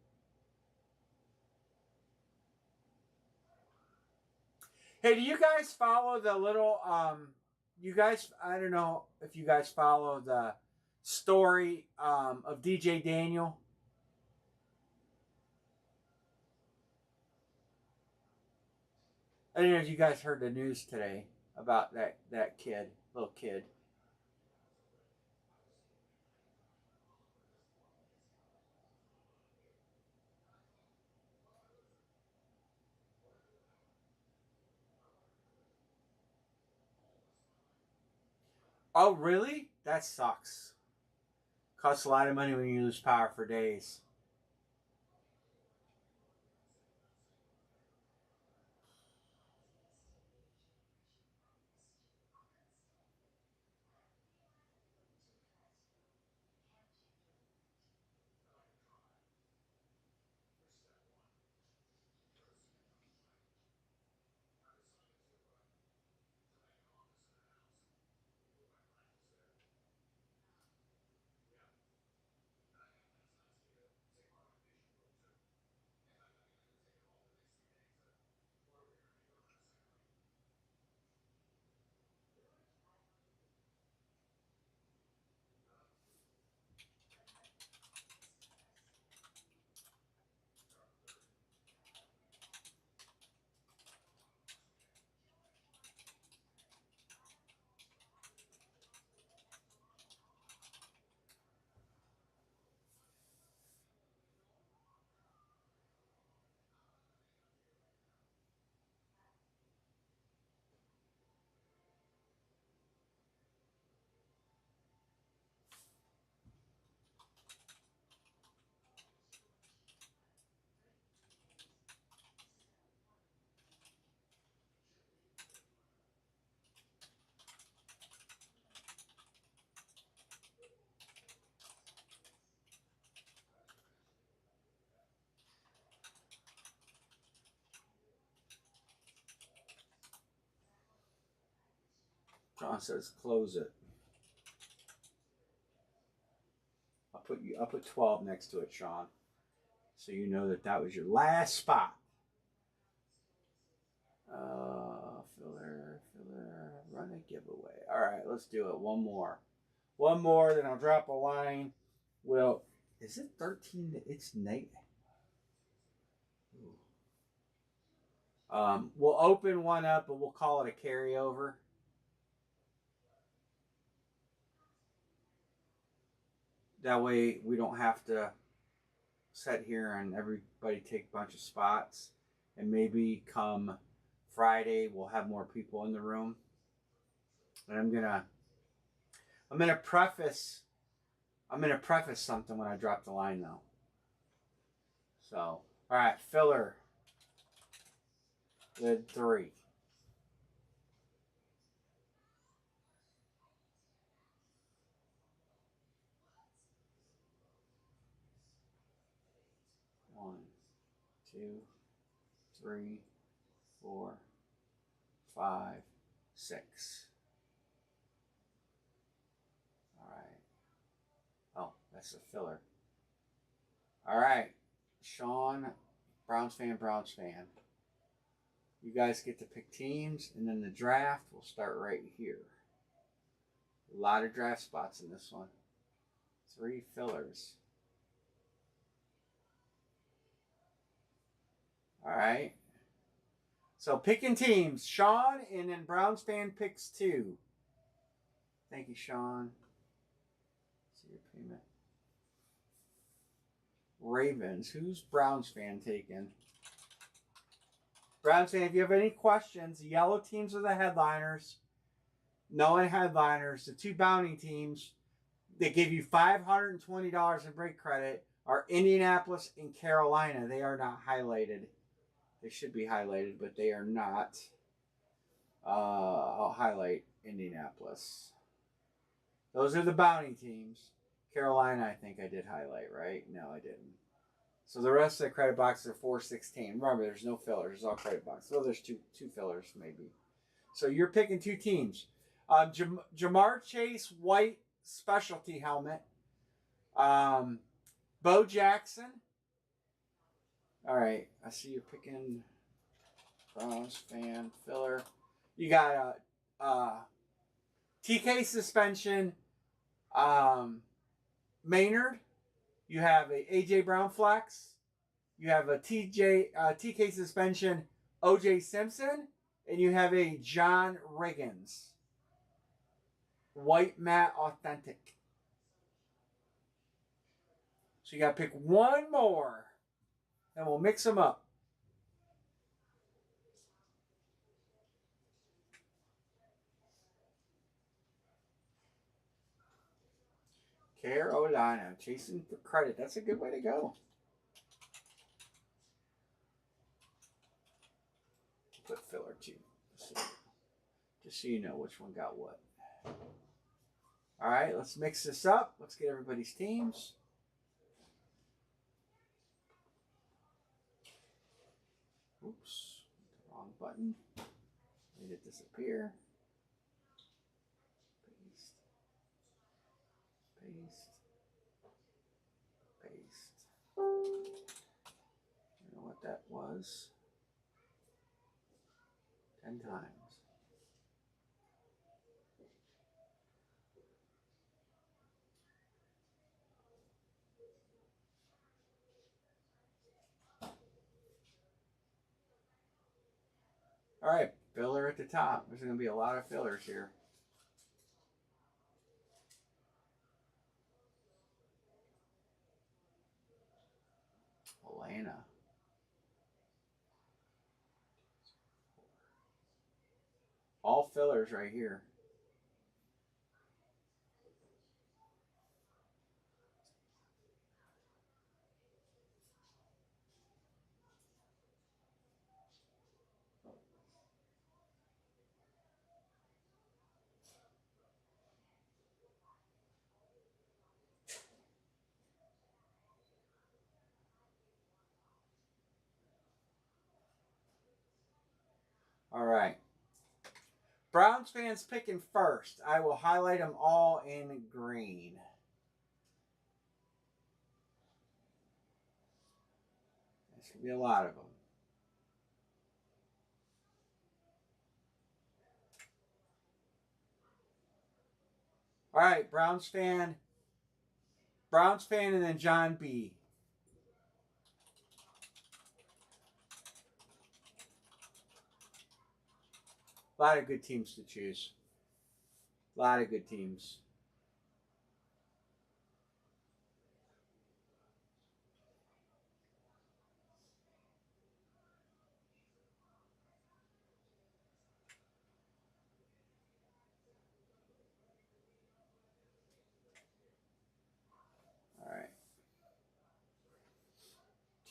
Speaker 1: Hey, do you guys follow the little? You guys, I don't know if you guys follow the story of DJ Daniel. I don't know if you guys heard the news today about that kid, little kid. Oh, really? That sucks. Costs a lot of money when you lose power for days. John says close it. I'll put 12 next to it, Sean. So you know that was your last spot. Filler, run a giveaway. All right, let's do it. One more, then I'll drop a line. Well, is it 13? It's negative. We'll open one up, but we'll call it a carryover. That way we don't have to sit here and everybody take a bunch of spots. And maybe come Friday, we'll have more people in the room. And I'm gonna preface something when I drop the line though. So, all right, filler lid 3. One, 2, 3, 4, 5, 6. All right. Oh, that's the filler. All right, Sean, Browns fan. You guys get to pick teams, and then the draft will start right here. A lot of draft spots in this one. 3 fillers. All right. So picking teams, Sean, and then Browns fan picks 2. Thank you, Sean. See your payment. Ravens. Who's Browns fan taking? Browns fan, if you have any questions, the yellow teams are the headliners. No headliners. The 2 bounty teams that give you $520 in break credit are Indianapolis and Carolina. They are not highlighted. They should be highlighted, but they are not. I'll highlight Indianapolis. Those are the bounty teams. Carolina, I think I did highlight, right? No, I didn't. So the rest of the credit boxes are 416. Remember, there's no fillers. It's all credit boxes. Well, there's two fillers, maybe. So you're picking 2 teams. Jamar Chase, white specialty helmet. Bo Jackson. All right. I see you're picking Browns fan filler. You got a TK suspension Maynard. You have a AJ Brown flex. You have a TK suspension OJ Simpson. And you have a John Riggins. White matte authentic. So you got to pick one more. And we'll mix them up. Carolina, chasing for credit. That's a good way to go. Put filler 2. Just so you know which one got what. All right, let's mix this up. Let's get everybody's teams. Oops, wrong button. Made it disappear. Paste. Paste. Paste. You know what that was? 10 times. All right, filler at the top. There's going to be a lot of fillers here. Atlanta. All fillers right here. All right. Browns fans picking first. I will highlight them all in green. There's going to be a lot of them. All right, Browns fan, and then John B. A lot of good teams to choose. A lot of good teams.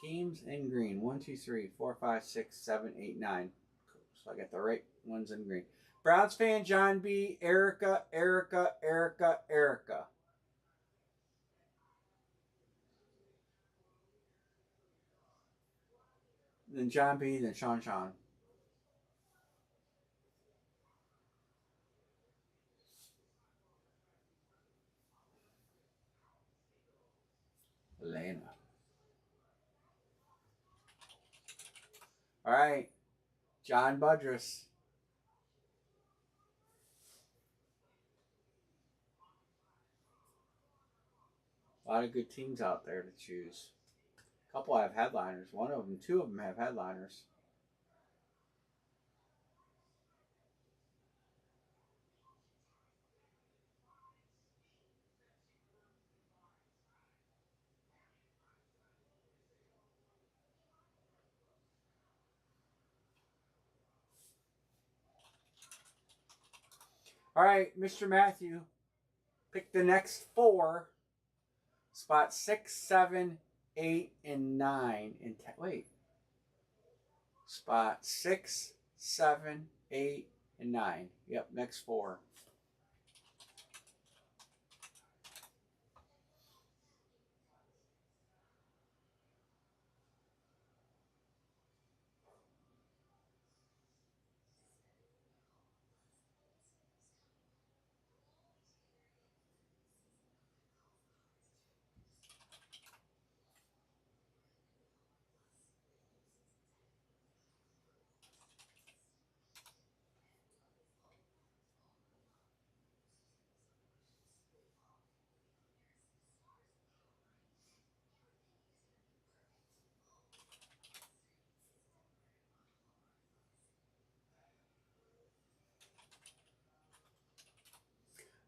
Speaker 1: Teams in green. 1, 2, 3, 4, 5, 6, 7, 8, 9. So I got the right ones in green. Browns fan, John B, Erica, Erica, Erica, Erica. Then John B, then Sean. Elena. All right. John Budrus. A lot of good teams out there to choose. A couple have headliners. Two of them have headliners. All right, Mr. Matthew, pick the next 4. Spot 6, 7, 8, and 9. And wait. Spot 6, 7, 8, and 9. Yep, next 4.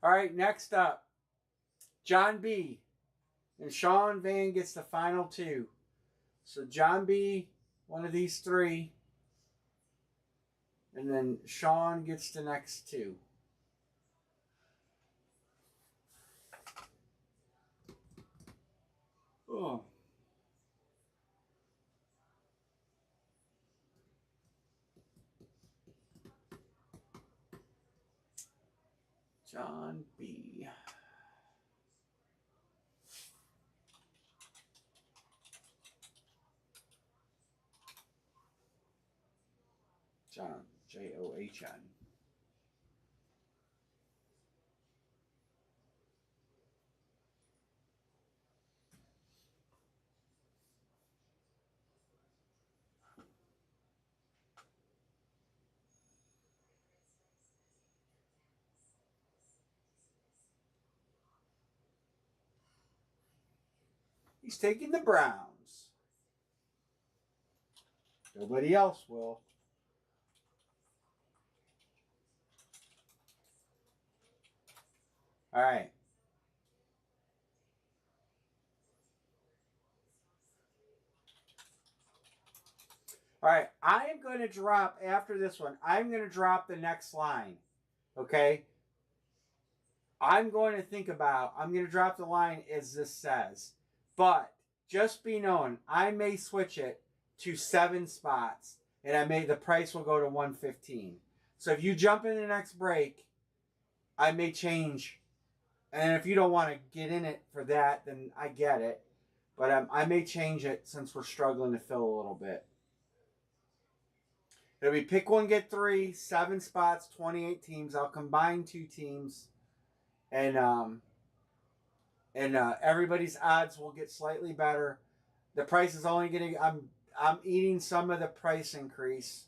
Speaker 1: All right, next up, John B. And Sean Van gets the final 2. So John B, one of these 3. And then Sean gets the next 2. Oh. John B. John, John. He's taking the Browns. Nobody else will. All right. All right. I am going to drop, after this one, I'm going to drop the next line. Okay? I'm going to drop the line as this says. But just be known, I may switch it to 7 spots. And the price will go to $115. So if you jump in the next break, I may change. And if you don't want to get in it for that, then I get it. But I may change it since we're struggling to fill a little bit. It'll be pick 1, get 3, 7 spots, 28 teams. I'll combine 2 teams. And everybody's odds will get slightly better. The price is only getting, I'm eating some of the price increase.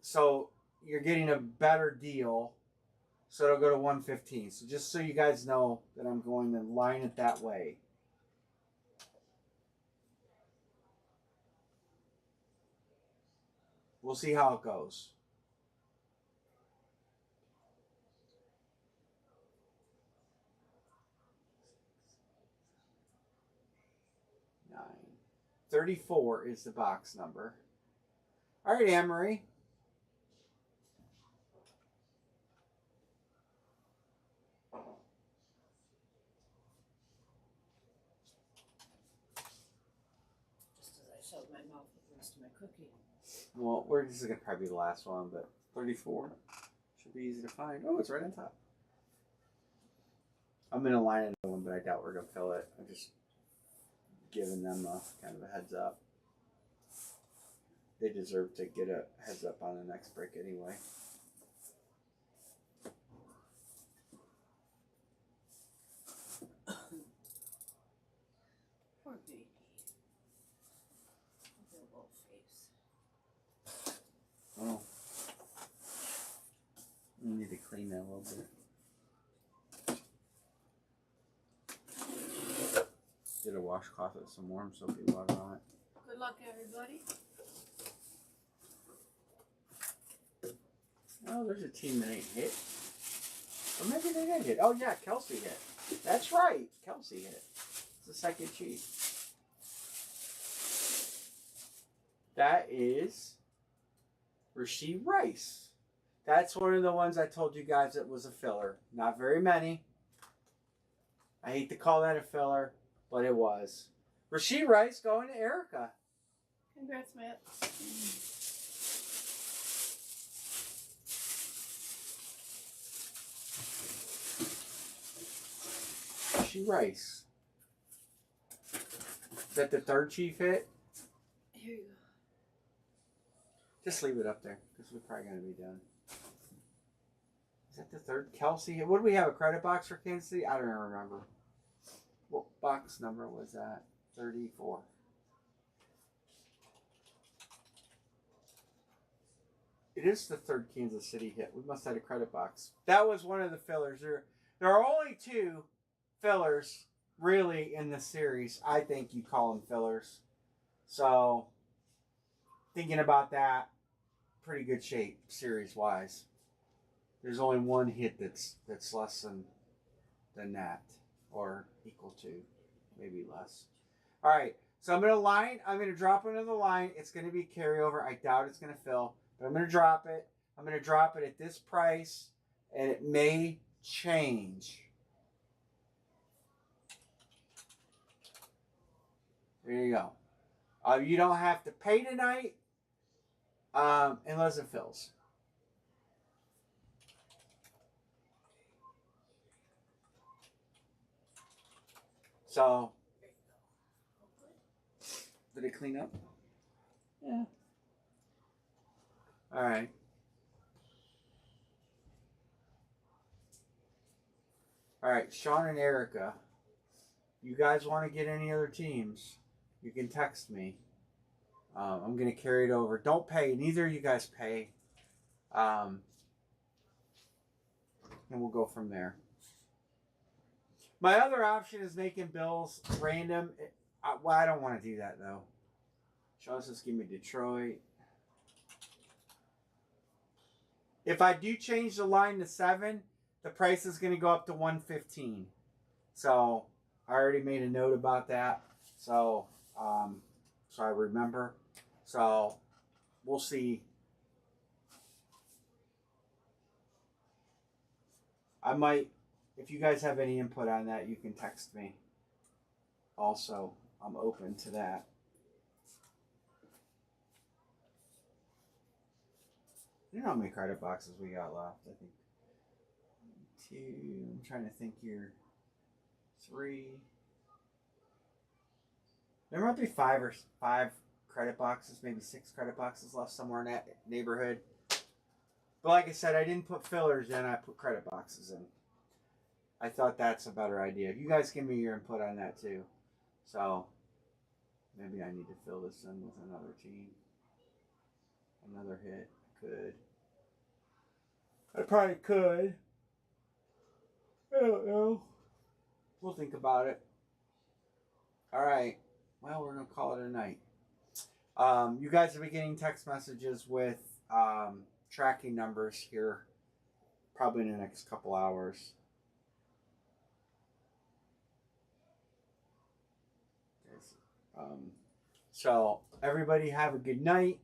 Speaker 1: So you're getting a better deal. So it'll go to $115. So just so you guys know that I'm going to line it that way. We'll see how it goes. 34 is the box number. All right, Anne-Marie. Well, this is gonna probably be the last one, but 34 should be easy to find. Oh, it's right on top. I'm gonna line another one, but I doubt we're gonna fill it. I'm just giving them a kind of a heads up. They deserve to get a heads up on the next break anyway.
Speaker 2: Poor baby. Look at that little face.
Speaker 1: Oh. We need to clean that a little bit. Get a washcloth with some warm soapy water on it.
Speaker 2: Good luck, everybody.
Speaker 1: Oh, there's a team that ain't hit. Or maybe they did hit. Oh, yeah, Kelsey hit. That's right. Kelsey hit. It's the second cheat. That is Rasheed Rice. That's one of the ones I told you guys it was a filler. Not very many. I hate to call that a filler, but it was. Rasheed Rice going to Erica.
Speaker 2: Congrats, Matt.
Speaker 1: Rasheed Rice. Is that the third chief hit?
Speaker 2: Here you go.
Speaker 1: Just leave it up there because we're probably going to be done. Is that the third Kelsey hit? What do we have? A credit box for Kansas City? I don't even remember. What box number was that? 34. It is the third Kansas City hit. We must have had a credit box. That was one of the fillers. There are only two fillers really in this series. I think you call them fillers. So, thinking about that, pretty good shape series-wise. There's only one hit that's less than that, or equal to, maybe less. All right, so I'm going to drop another line. It's going to be carryover. I doubt it's going to fill, but I'm going to drop it. I'm going to drop it at this price, and it may change. There you go. You don't have to pay tonight unless it fills. So, did it clean up? Yeah. All right. All right, Sean and Erica. You guys want to get any other teams? You can text me. I'm going to carry it over. Don't pay. Neither of you guys pay. And we'll go from there. My other option is making bills random. Well, I don't want to do that, though. Sean's just give me Detroit. If I do change the line to 7, the price is going to go up to $115. So, I already made a note about that. So I remember. So, we'll see. I might, if you guys have any input on that, you can text me. Also, I'm open to that. You know how many credit boxes we got left? I think 2. I'm trying to think here. 3. There might be 5 credit boxes, maybe 6 credit boxes left somewhere in that neighborhood. But like I said, I didn't put fillers in, I put credit boxes in. I thought that's a better idea. You guys give me your input on that too. So, maybe I need to fill this in with another team. Another hit. Could. I probably could. I don't know. We'll think about it. All right. Well, we're going to call it a night. You guys will be getting text messages with tracking numbers here probably in the next couple hours. So, everybody have a good night.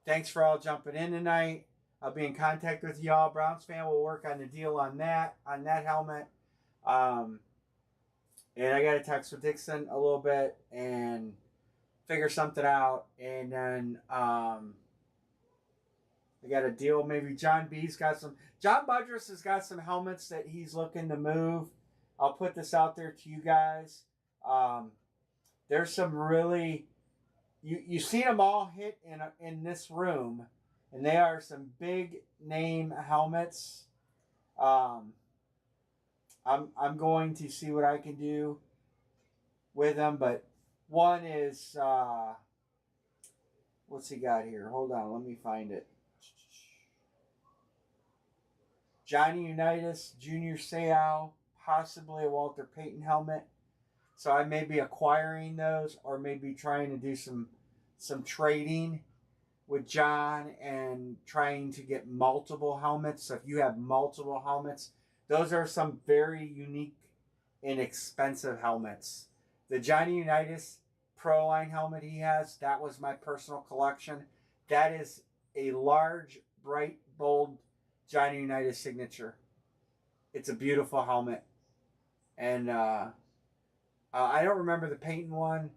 Speaker 1: Thanks for all jumping in tonight. I'll be in contact with y'all. Browns fan will work on the deal on that helmet. And I got to text with Dixon a little bit and figure something out. And then I got a deal. Maybe John B's got some. John Budrus has got some helmets that he's looking to move. I'll put this out there to you guys. There's some really you see them all hit in this room, and they are some big name helmets. I'm going to see what I can do with them, but one is what's he got here? Hold on, let me find it. Johnny Unitas, Junior Seau, possibly a Walter Payton helmet. So I may be acquiring those, or maybe trying to do some trading with John and trying to get multiple helmets. So if you have multiple helmets, those are some very unique and expensive helmets. The Johnny Unitas Pro Line helmet he has, that was my personal collection. That is a large, bright, bold Johnny Unitas signature. It's a beautiful helmet. And I don't remember the Payton one,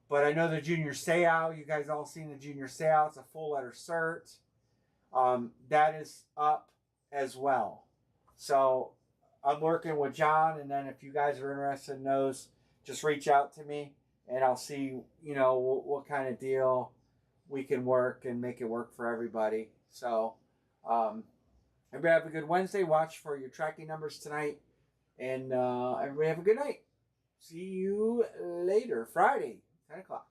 Speaker 1: but I know the Junior Seau. You guys all seen the Junior Seau. It's a full letter cert. That is up as well. So I'm working with John, and then if you guys are interested in those, just reach out to me, and I'll see, what kind of deal we can work and make it work for everybody. So everybody have a good Wednesday. Watch for your tracking numbers tonight, and everybody have a good night. See you later, Friday, 10 o'clock.